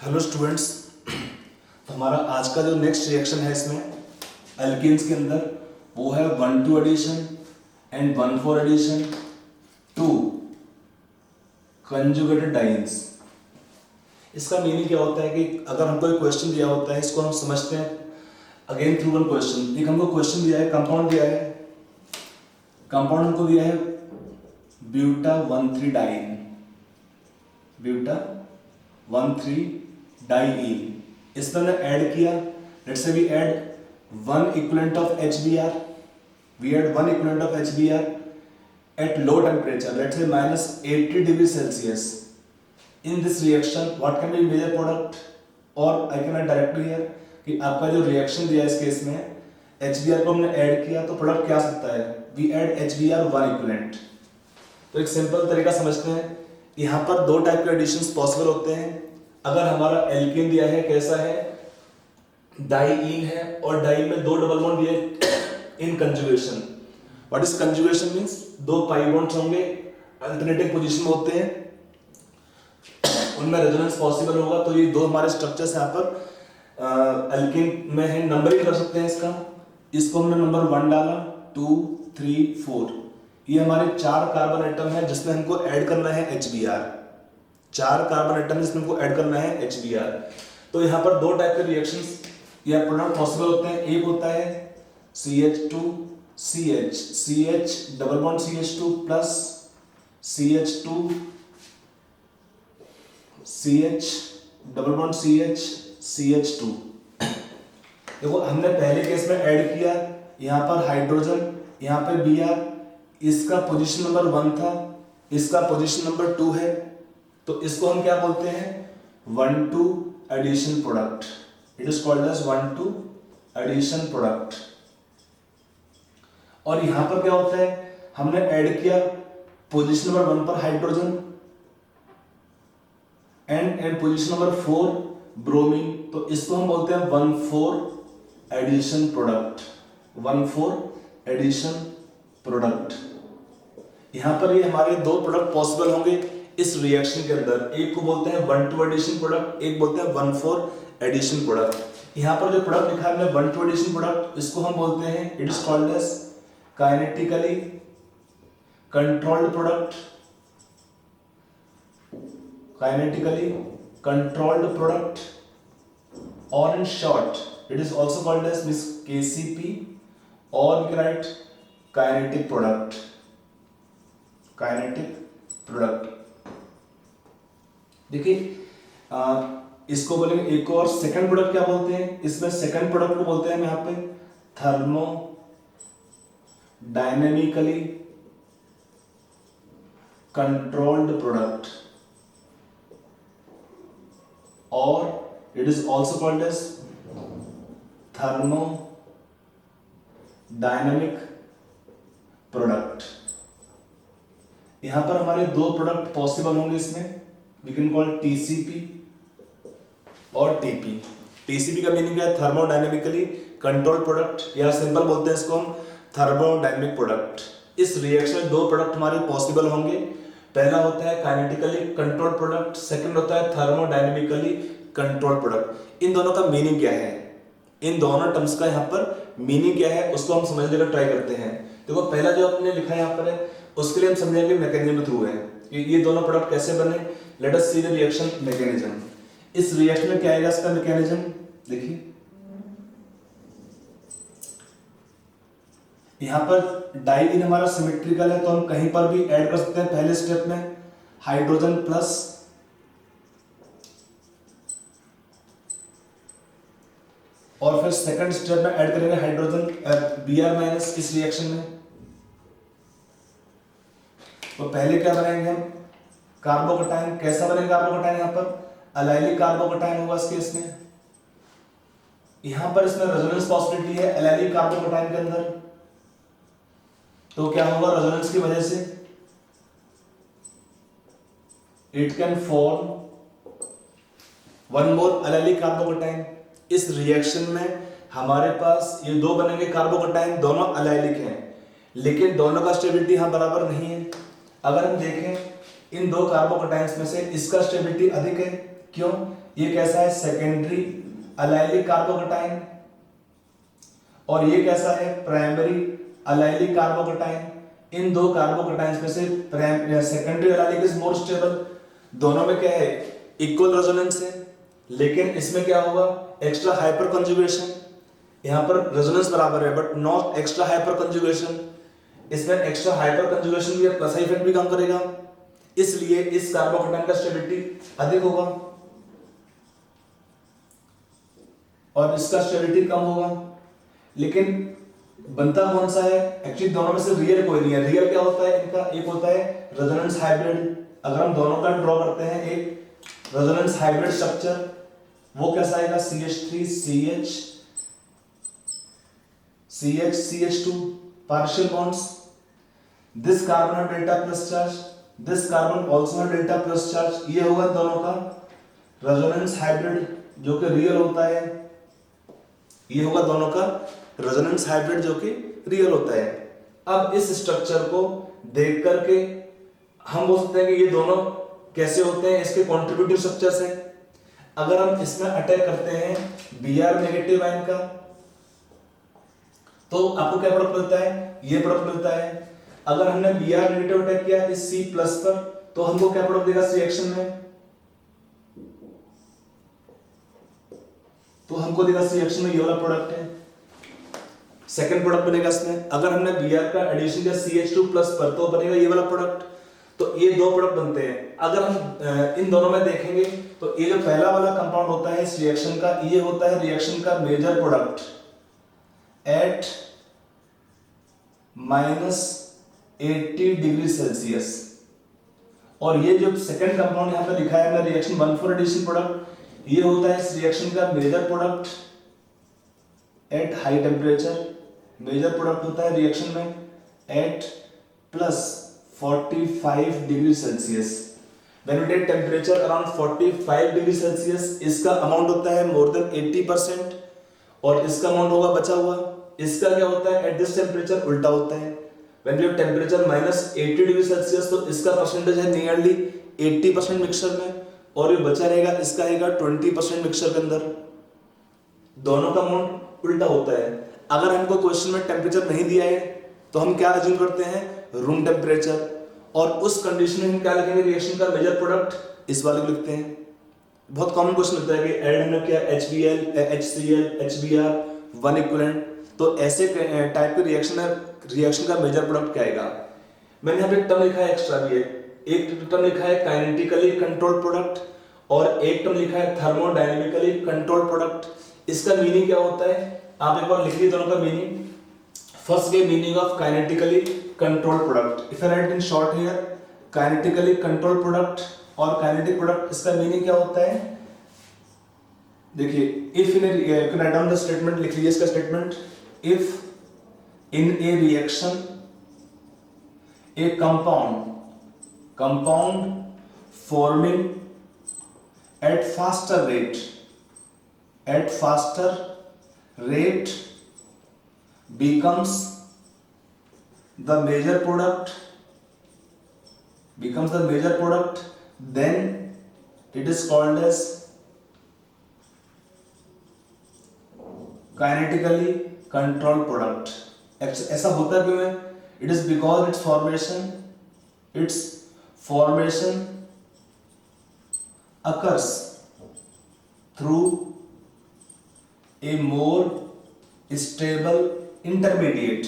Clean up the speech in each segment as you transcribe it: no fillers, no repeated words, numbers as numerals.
Hello students. तो हमारा आज का जो नेक्स्ट रिएक्शन है इसमें एल्केन्स के अंदर वो है 1,2 addition and 1,4 addition to conjugated dienes. इसका मीनिंग क्या होता है कि अगर हमको एक क्वेश्चन दिया होता है, इसको हम समझते हैं अगेन थ्रू वन क्वेश्चन। एक हमको क्वेश्चन दिया है, कंपाउंड दिया है, कंपाउंड हमको दिया है ब्यूटा 1,3 डाइन, ब्यूटा 1,3 डाइईन। इसमें हमने ऐड किया, let's say we add 1 equivalent of HBr, we add 1 equivalent of HBr at low temperature, let's say -80 degrees Celsius. In this reaction, what can be major product? Or I can write directly here कि आपका जो reaction दिया है इस case में HBr को हमने add किया तो प्रोडक्ट क्या आ सकता है? We add HBr 1 equivalent. तो एक सिंपल तरीका समझते हैं। यहाँ पर दो टाइप के एडिशंस पॉसिबल होते हैं। अगर हमारा एल्केन दिया है कैसा है, डाइईन है और डाई में दो डबल बॉन्ड दिए in conjugation. What is conjugation means दो पाई बॉन्ड्स होंगे, अल्टरनेटिव पोजीशन में होते हैं, उनमें रेजोनेंस पॉसिबल होगा। तो ये दो हमारे स्ट्रक्चर्स यहाँ पर एल्केन में है। नंबरिंग कर सकते हैं इसको हमने नंबर 1 डाला, 2, 3, 4। ये हमारे 4 कार्बन एटम है जिसमें हमको ऐड करना है HBr। 4 कार्बन एटम जिसमें हमको ऐड करना है HBr। तो यहाँ पर दो टाइप के रिएक्शंस या प्रोडक्ट पॉसिबल होते हैं। एक होता है CH2CH, CH double bond CH2 plus CH2 CH double bond CH CH2। देखो हमने पहले केस में ऐड किया, यहाँ पर हाइड्रोजन, यहाँ पे Br, इसका पोजीशन नंबर 1 था, इसका पोजीशन नंबर 2 है, तो इसको हम क्या बोलते हैं? 1,2 addition product. It is called as 1,2 addition product. और यहां पर क्या होता है, हमने ऐड किया पोजीशन नंबर 1 पर hydrogen and position number 4 bromine, तो इसको हम बोलते हैं 1,4 एडिशन प्रोडक्ट। 1,4 addition product. यहां पर ये हमारे दो प्रोडक्ट पॉसिबल होंगे इस रिएक्शन के अंदर। एक को बोलते हैं 1,2 एडिशन प्रोडक्ट, एक बोलते हैं 1,4 एडिशन प्रोडक्ट। यहाँ पर जो प्रोडक्ट लिखा है हमने 1,2 एडिशन प्रोडक्ट, इसको हम बोलते हैं it is called as kinetically controlled product. Kinetically controlled product, और in short it is also called as miss KCP, और we can write kinetic product. Kinetic product. देखिए इसको बोलेंगे एक और सेकंड प्रोडक्ट क्या बोलते हैं? इसमें सेकंड प्रोडक्ट को बोलते हैं हम यहाँ पे थर्मो डायनेमिकली कंट्रोल्ड प्रोडक्ट, और it is also called as thermodynamic product. यहां पर हमारे दो प्रोडक्ट पॉसिबल होंगे इसमें, वी कैन कॉल TCP और TP। TCP का मीनिंग क्या है? थर्मोडायनेमिकली कंट्रोल प्रोडक्ट, या सिंपल बोलते हैं इसको हम थर्मोडायनेमिक प्रोडक्ट। इस रिएक्शन में दो प्रोडक्ट हमारे पॉसिबल होंगे। पहला होता है काइनेटिकली कंट्रोल प्रोडक्ट, सेकंड होता है थर्मोडायनेमिकली कंट्रोल प्रोडक्ट। इन दोनों का मीनिंग क्या है? इन दोनों टर्म्स का यहाँ पर मीनिंग क्या है उसको हम समझने का ट्राई करते हैं। देखो पहला जो आपने लिखा है यहाँ पर है, उसके लिए हम समझेंगे मैकेनिज्म थ्रू है कि ये दोनों प्रोडक्ट कैसे बने। Let us see the reaction mechanism. इस रिएक्शन में क्या आएगा इसका मैकेनिज्म? देखिए यहां पर डाइईन हमारा सिमेट्रिकल है, तो हम कहीं पर भी ऐड कर सकते हैं। पहले स्टेप में हाइड्रोजन प्लस, और फिर सेकंड स्टेप में ऐड करेंगे हाइड्रोजन Br माइनस इस रिएक्शन में। तो पहले क्या बनाएंगे हम? कार्बोकटाइन। कैसा बनेगा कार्बोकटाइन? यहाँ पर एलाइलिक कार्बोकटाइन होगा इस केस में। यहां पर इसमें रेजोनेंस पॉसिबिलिटी है एलाइलिक कार्बोकटाइन के अंदर, तो क्या होगा? रेजोनेंस की वजह से it can form one more allylic कार्बोकटाइन। इस रिएक्शन में हमारे पास ये दो बनेंगे कार्बोकटाइन, दोनों एलाइलिक हैं, लेकिन दोनों का स्टेबिलिटी यहां बराबर नहीं है। अगर हम देखें इन दो कार्बोकटाइन्स में से इसका स्टेबिलिटी अधिक है। क्यों? ये कैसा है, सेकेंडरी अलाइलिक कार्बोकेटाइन, और ये कैसा है, प्राइमरी अलाइलिक कार्बोकेटाइन। इन दो कार्बोकेटाइंस में से secondary allylic is more stable. दोनों में क्या है, इक्वल रेजोनेंस है, लेकिन इसमें क्या होगा, एक्स्ट्रा हाइपर कंजुगेशन। यहां पर रेजोनेंस बराबर है but not extra hyper conjugation. इसमें एक्स्ट्रा हाइपर कंजुगेशन भी है, प्लस इफेक्ट भी काम करेगा, इसलिए इस कार्बोकेटाइन का स्टेबिलिटी अधिक होगा और इसका स्टेबिलिटी कम होगा। लेकिन बनता कौन सा है, एक्चुअली दोनों में से रियल कोई नहीं है। रियल क्या होता है इनका, एक होता है रेजोनेंस हाइब्रिड। अगर हम दोनों का ड्रॉ करते हैं, एक रेजोनेंस हाइब्रिड स्ट्रक्चर, वो कैसा आएगा, CH3 CH2 partial bonds, this carbon है delta plus charge, this carbon also है डेल्टा प्लस चार्ज। ये होगा दोनों का रेजोनेंस हाइब्रिड जो कि रियल होता है। ये होगा दोनों का रेजोनेंस हाइब्रिड जो कि रियल होता है। अब इस स्ट्रक्चर को देख करके हम बोल सकते हैं कि ये दोनों कैसे होते हैं, इसके कॉन्ट्रिब्यूटिव स्ट्रक्चर्स हैं। अगर हम इसमें अटैक करते हैं Br नेगेटिव आयन का, तो आपको क्या प्रोडक्ट मिलता है, ये प्रोडक्ट मिलता है। अगर हमने Br नेगेटिव अटैक किया इस C प्लस पर, तो हमको क्या प्रोडक्ट देगा रिएक्शन में, तो हमको देगा रिएक्शन में ये वाला प्रोडक्ट है, सेकंड प्रोडक्ट बनेगा इसमें। अगर हमने Br का एडिशन किया CH2 प्लस पर, तो बनेगा ये वाला प्रोडक्ट। तो ये दो प्रोडक्ट बनते हैं। अगर हम इन दोनों में देखेंगे तो ये जो पहला वाला कंपाउंड होता है इस रिएक्शन का, ये होता है रिएक्शन का major product at -80 degree Celsius. और ये जो सेकंड कंपाउंड यहां पे लिखा है हमने रिएक्शन 1,4 एडिशन प्रोडक्ट, ये होता है इस रिएक्शन का major product at high temperature. Major product होता है रिएक्शन में at +45 degree Celsius. When we take temperature around 45 degree Celsius, इसका अमाउंट होता है more than 80% और इसका अमाउंट होगा बचा हुआ। इसका क्या होता है, एट दिस टेम्परेचर उल्टा होता है। When we have temperature -80 degree Celsius, तो इसका परसेंटेज है नियरली 80% मिक्सचर में, और ये बचा रहेगा इसका रहेगा 20% मिक्सचर के अंदर। दोनों का अमाउंट उल्टा होता है। अगर हमको क्वेश्चन में टेम्परेचर नहीं दिया है तो हम क्या अज्यूम करते हैं, रूम टेम्परेचर, और उस कंडीशन में हम क्या लिखेंगे, रिएक्शन का मेजर प्रोडक्ट इस वाले को लिखते हैं। बहुत कॉमन क्वेश्चन होता है कि ऐड हमने किया HBl, HCl, HBr, 1 इक्विवेलेंट, तो ऐसे टाइप के रिएक्शन का मेजर प्रोडक्ट क्या आएगा। मैंने यहाँ पे टर्म लिखा है एक्स्ट्रा भी है, एक टर्म लिखा है काइनेटिकली कंट्रोल्ड प्रोडक्ट और एक टर्म लिखा है थर्मोडायनेमिकली कंट्रोल्ड प्रोडक्ट। इसका मीनिंग क्या होता है, आप एक बार लिख लीजिए दोनों का मीनिंग। फर्स्ट के meaning of kinetically controlled product, if I write in short here, kinetically controlled product और काइनेटिक प्रोडक्ट, इसका मीनिंग क्या होता है, देखिए, if in you can write down the statement, लिख लीजिए इसका statement. If in A reaction A compound forming at faster rate becomes the major product, then it is called as kinetically controlled product. ऐसा होता क्यों है, it is because its formation occurs through a more stable intermediate.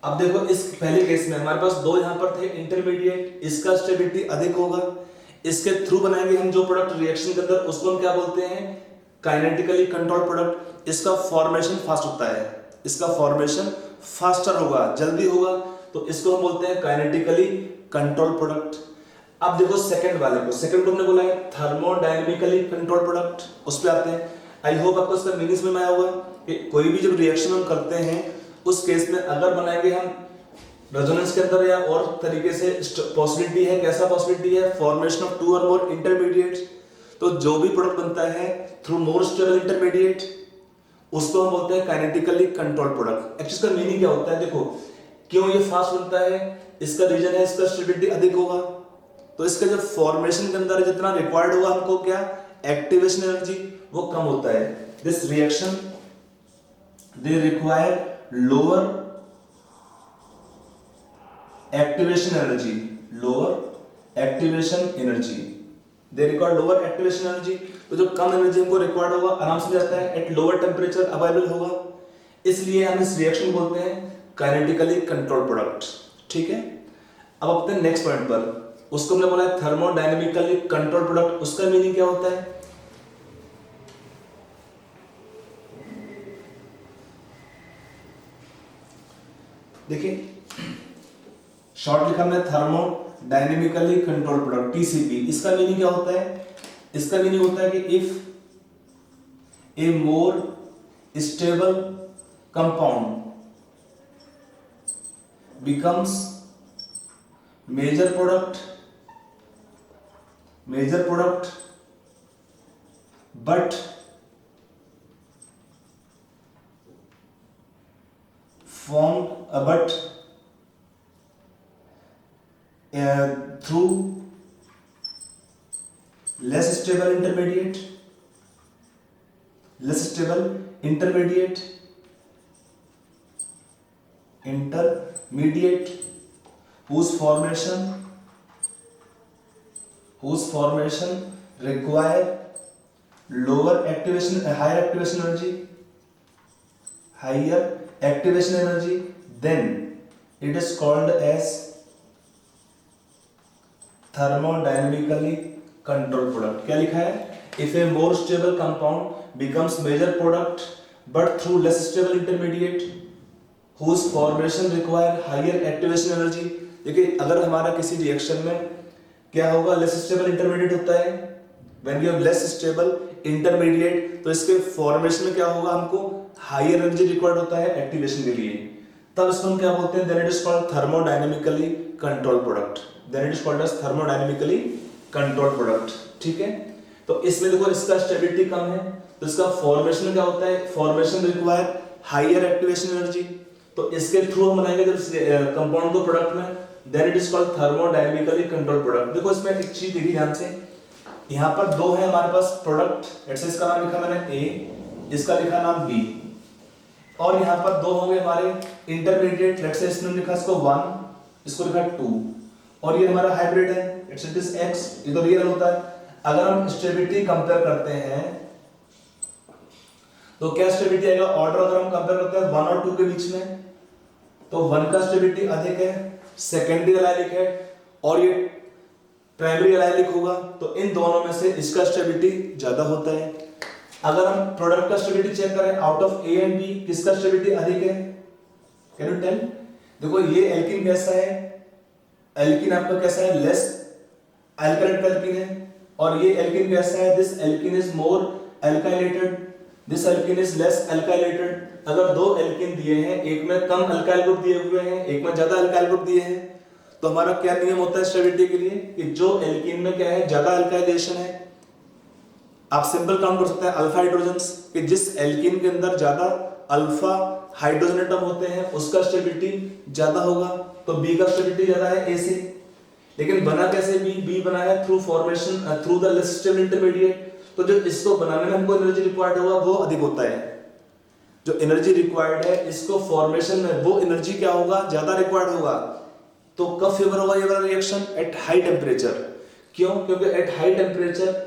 अब देखो इस पहले case में हमारे पास दो यहां पर थे इंटरमीडिएट, इसका स्टेबिलिटी अधिक होगा, इसके थ्रू बनाएंगे हम जो प्रोडक्ट रिएक्शन के अंदर, उसको हम क्या बोलते हैं, काइनेटिकली कंट्रोल्ड प्रोडक्ट। इसका फॉर्मेशन फास्ट होता है, इसका फॉर्मेशन फास्टर होगा, जल्दी होगा, तो इसको हम बोलते हैं काइनेटिकली कंट्रोल्ड प्रोडक्ट। अब देखो सेकंड वाले को, सेकंड को हमने बोला है थर्मोडायनेमिकली कंट्रोल्ड प्रोडक्ट, उस पे आते हैं। आई होप आपको इसका मीनिंग समझ में आया होगा कि कोई भी जब रिएक्शन हम करते हैं उस केस में अगर बनाएंगे हम रेजोनेंस के अंदर या और तरीके से, पॉसिबिलिटी है, कैसा पॉसिबिलिटी है, फॉर्मेशन ऑफ 2 और मोर इंटरमीडिएट्स, तो जो भी प्रोडक्ट बनता है थ्रू मोर स्टेबल इंटरमीडिएट, उसको हम बोलते हैं काइनेटिकली कंट्रोल्ड प्रोडक्ट। एक्चुअली इसका मीनिंग क्या होता है, देखो क्यों ये फास्ट बनता है, इसका रीजन है इसका स्टेबिलिटी अधिक होगा, तो इसके जो फॉर्मेशन के अंदर जितना रिक्वायर्ड होगा हमको क्या, एक्टिवेशन एनर्जी, वो कम होता है। This reaction they require lower activation energy, lower activation energy, they require lower activation energy. तो जो कम एनर्जी हमको रिक्वायर्ड होगा आराम से जाता है, एट लोअर टेम्परेचर अवेलेबल होगा, इसलिए हम इस रिएक्शन बोलते हैं काइनेटिकली कंट्रोल प्रोडक्ट। ठीक है, अब अपने नेक्स्ट पॉइंट पर, उसको हमने बोला है थर्मोडायनेमिकली कंट्रोल प्रोडक्ट, उसका मीनिंग क्या होता है? देखिए शॉर्ट लिखा हमने थर्मोडायनेमिकली कंट्रोल प्रोडक्ट, टीसीपी। इसका मीनिंग क्या होता है? इसका मीनिंग होता है कि if A more stable compound becomes major product but through less stable intermediate whose formation require higher activation energy, then it is called as thermodynamically controlled product। क्या लिखा है? If a more stable compound becomes major product but through less stable intermediate whose formation require higher activation energy। देखिए अगर हमारा किसी reaction में क्या होगा, लेस स्टेबल इंटरमीडिएट होता है, when you have less stable intermediate तो इसके फॉर्मेशन में क्या होगा, हमको हायर एनर्जी रिक्वायर्ड होता है एक्टिवेशन के लिए, तब इसको हम क्या बोलते हैं, then it is called thermodynamically control product, then it is called as thermodynamically control product. ठीक है, तो इसमें देखो इसका स्टेबिलिटी कम है तो इसका फॉर्मेशन क्या होता है, formation require higher activation energy, तो इसके थ्रू हम बनाएंगे जब कंपाउंड को प्रोडक्ट में, then it is called thermodynamically control product. देखो इसमें एक चीज देखिए ध्यान से, यहाँ पर दो है हमारे पास प्रोडक्ट, ऐसे इसका नाम लिखा मैंने ए, इसका लिखा नाम बी, और यहाँ पर दो होंगे हमारे इंटरमीडिएट, लेट्स से इसमें लिखा इसको 1, इसको लिखा 2, और ये हमारा हाइब्रिड है, इट्स इट इज x, ये तो रियल होता है। अगर हम स्टेबिलिटी कंपेयर करते हैं तो क्या स्टेबिलिटी आएगा, ऑर्डर अगर हम कंपेयर करते हैं 1 और 2 के बीच में तो 1 का स्टेबिलिटी अधिक है, सेकेंडरी एलाइलिक है, और ये प्राइमरी एलाइलिक होगा, तो इन दोनों में से इसका स्टेबिलिटी ज्यादा होता है। अगर हम प्रोडक्ट का स्टेबिलिटी चेक करें out of A and B, किसका स्टेबिलिटी अधिक है, कैन यू टेल? देखो ये एल्कीन कैसा है, एल्कीन आपका कैसा है, लेस अल्काइलेटेड एल्कीन है, और ये एल्कीन कैसा है, this alkene is more alkylated, this alkene is less alkylated. अगर दो एल्कीन दिए हैं, एक में कम अल्काइल ग्रुप दिए हुए हैं, एक में ज्यादा अल्काइल ग्रुप दिए हैं, तो हमारा क्या नियम होता है स्टेबिलिटी के लिए कि जो एल्कीन में क्या है, ज्यादा अल्काइलेशन है, आप सिंपल काउंट कर सकते हैं अल्फा हाइड्रोजन्स, कि जिस एल्कीन के अंदर ज्यादा अल्फा हाइड्रोजन एटम होते हैं उसका स्टेबिलिटी ज्यादा होगा, तो बी का स्टेबिलिटी ज्यादा है ए से। लेकिन बना कैसे बी बना है through formation through the less stable intermediate, तो जो इसको बनाने में हमको एनर्जी रिक्वायर्ड होगा वो अधिक होता है, जो एनर्जी रिक्वायर्ड है इसको फॉर्मेशन में वो एनर्जी क्या होगा, ज्यादा रिक्वायर्ड होगा। तो कब फेवर होगा ये वाला रिएक्शन, एट हाई टेम्परेचर। क्यों? क्योंकि eight high temperature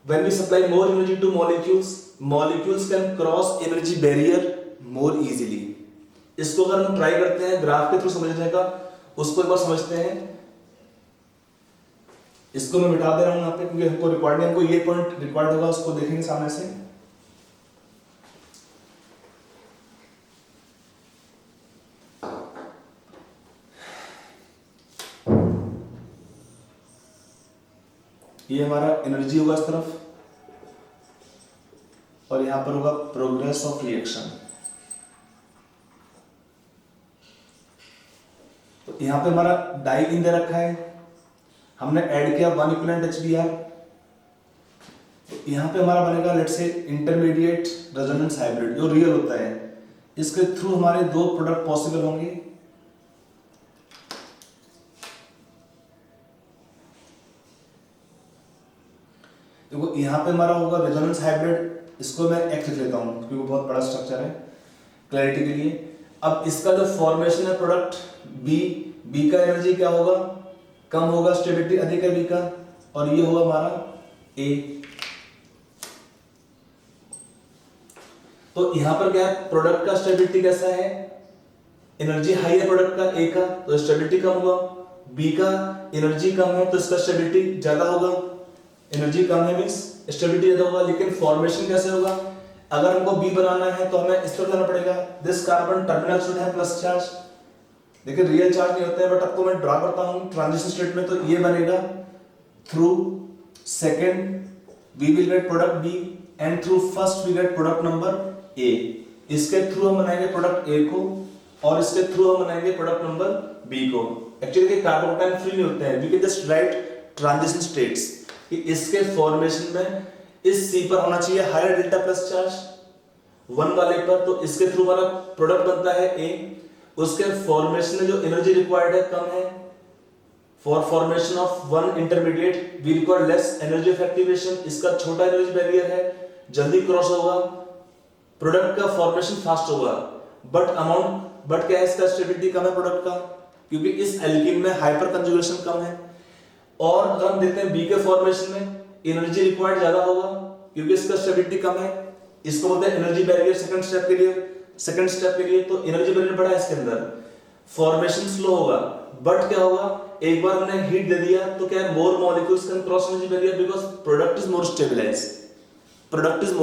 when we supply more energy to molecules can cross energy barrier more easily। इसको अगर हम ट्राई करते हैं ग्राफ के थ्रू समझने का, उसको एक बार समझते हैं, इसको मैं मिटा दे रहा हूं यहाँ पे क्योंकि हमको रिक्वायर्ड नहीं, हमको ये पॉइंट रिक्वायर्ड होगा, उसको देखेंगे सामने से। ये हमारा एनर्जी होगा इस तरफ, और यहां पर होगा प्रोग्रेस ऑफ रिएक्शन। तो यहां पे हमारा डाई इन दे रखा है, हमने ऐड किया 1 इक्विवेलेंट HBr, तो यहां पे हमारा बनेगा let's say intermediate resonance hybrid, जो रियल होता है, इसके थ्रू हमारे दो प्रोडक्ट पॉसिबल होंगे। देखो यहाँ पे हमारा होगा रेजोनेंस हाइब्रिड, इसको मैं X लिख लेता हूँ क्योंकि बहुत बड़ा स्ट्रक्चर है क्लैरिटी के लिए। अब इसका जो फॉर्मेशन है प्रोडक्ट बी का एनर्जी क्या होगा, कम होगा, स्टेबिलिटी अधिक है बी का, और ये होगा हमारा ए। तो यहां पर क्या है, प्रोडक्ट का स्टेबिलिटी कैसा है, एनर्जी हाई है प्रोडक्ट का ए का, तो स्टेबिलिटी कम होगा। बी का एनर्जी कम है तो इसका स्टेबिलिटी ज्यादा होगा, एनर्जी कम है मींस स्टेबिलिटी ज्यादा होगा। लेकिन फॉर्मेशन कैसे होगा, अगर हमको बी बनाना है तो हमें इस तरह जाना पड़ेगा, दिस कार्बन टर्मिनल शुड है प्लस चार्ज। देखिए रियल चार्ज नहीं होता है बट आपको मैं ड्रा करता हूं ट्रांजिशन स्टेट में, तो ये बनेगा through second we will get product B and through first we get product number A. इसके थ्रू हम बनाएंगे प्रोडक्ट ए को और इसके थ्रू हम बनाएंगे प्रोडक्ट नंबर बी को। एक्चुअली कार्बोकैटायन फ्री नहीं होते हैं, we can just write transition states कि इसके फॉर्मेशन में इस सी पर होना चाहिए हायर डेल्टा प्लस चार्ज 1 वाले पर, तो इसके थ्रू हमारा प्रोडक्ट बनता है ए। उसके फॉर्मेशन में जो एनर्जी रिक्वायर्ड है कम है, for formation of one intermediate we require less energy of activation, इसका छोटा एनर्जी बैरियर है, जल्दी क्रॉस होगा, प्रोडक्ट का फॉर्मेशन फास्ट होगा, बट क्या है, इसका स्टेबिलिटी कम है प्रोडक्ट का क्योंकि इस एल्कीन में हाइपर कंजुगेशन कम है। और अगर हम देखते हैं बी के फॉर्मेशन में एनर्जी रिक्वायर्ड ज्यादा होगा क्योंकि इसका स्टेबिलिटी कम है, इसको बोलते हैं एनर्जी बैरियर सेकंड स्टेप के लिए, तो एनर्जी बैरियर बड़ा है इसके अंदर, फॉर्मेशन स्लो होगा, बट क्या होगा, एक बार हमने हीट दे दिया तो क्या है, more molecules can cross energy barrier because product is more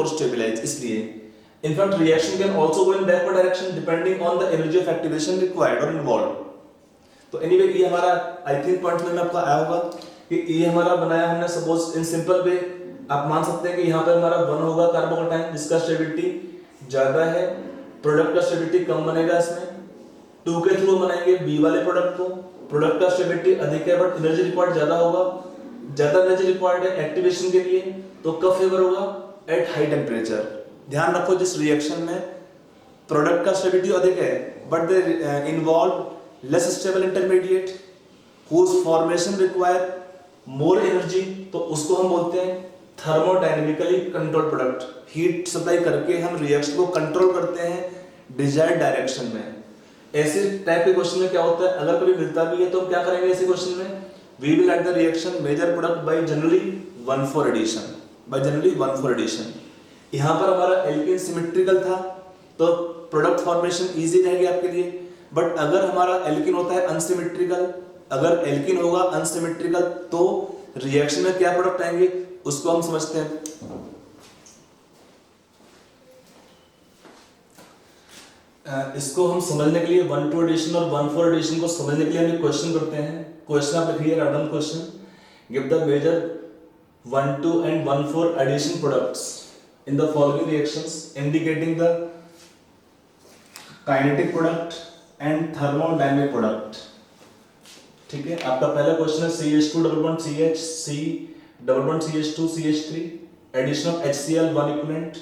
stabilised, इसलिए in fact reaction can also go in backward direction depending on the energy of activation required और इन्वॉल्व। तो एनीवे ये हमारा आई थिंक पॉइंट में आपको आया होगा कि ये हमारा बनाया हमने, सपोज इन सिंपल वे आप मान सकते हैं कि यहाँ पे हमारा 1 होगा कार्बोकैटायन जिसका स्टेबिलिटी ज्यादा है, प्रोडक्ट का स्टेबिलिटी कम बनेगा इसमें। 2 के थ्रू बनाएंगे बी वाले प्रोडक्ट को, प्रोडक्ट का स्टेबिलिटी अधिक है बट एनर्जी रिक्वायर्ड ज्यादा होगा, ज्यादा एनर्जी रिक्वायर्ड है एक्टिवेशन के लिए, तो कब फेवर होगा, एट हाई टेम्परेचर। ध्यान रखो जिस रिएक्शन में प्रोडक्ट का स्टेबिलिटी अधिक है but they involve less stable intermediate whose formation require more energy, तो उसको हम बोलते हैं thermodynamically control product. Heat supply करके हम रिएक्शन को कंट्रोल करते हैं डिजायर्ड डायरेक्शन में। ऐसे टाइप के क्वेश्चन में क्या होता है, अगर कभी मिलता भी है तो हम क्या करेंगे ऐसे क्वेश्चन में, we will at the reaction major product by generally 1,4 addition. यहाँ पर हमारा एल्कीन सिमेट्रिकल था तो प्रोडक्ट फॉर्मेशन इजी रहेगी आपके लिए, बट अगर हमारा एल्कीन होता है अनसिमेट्रिकल, अगर एल्कीन होगा अनसिमेट्रिकल तो रिएक्शन में क्या प्रोडक्ट आएंगे उसको हम समझते हैं। इसको हम समझने के लिए 1,2 एडिशन और 1,4 एडिशन को समझने के लिए हम एक क्वेश्चन करते हैं। क्वेश्चन आप लिखिए random question, give the major 1,2 and 1,4 addition products in the following reactions indicating the kinetic product and thermodynamic product। ठीक है, आपका पहला क्वेश्चन है CH2 double bond CH, C double bond CH2 CH3, addition of HCl 1 equivalent.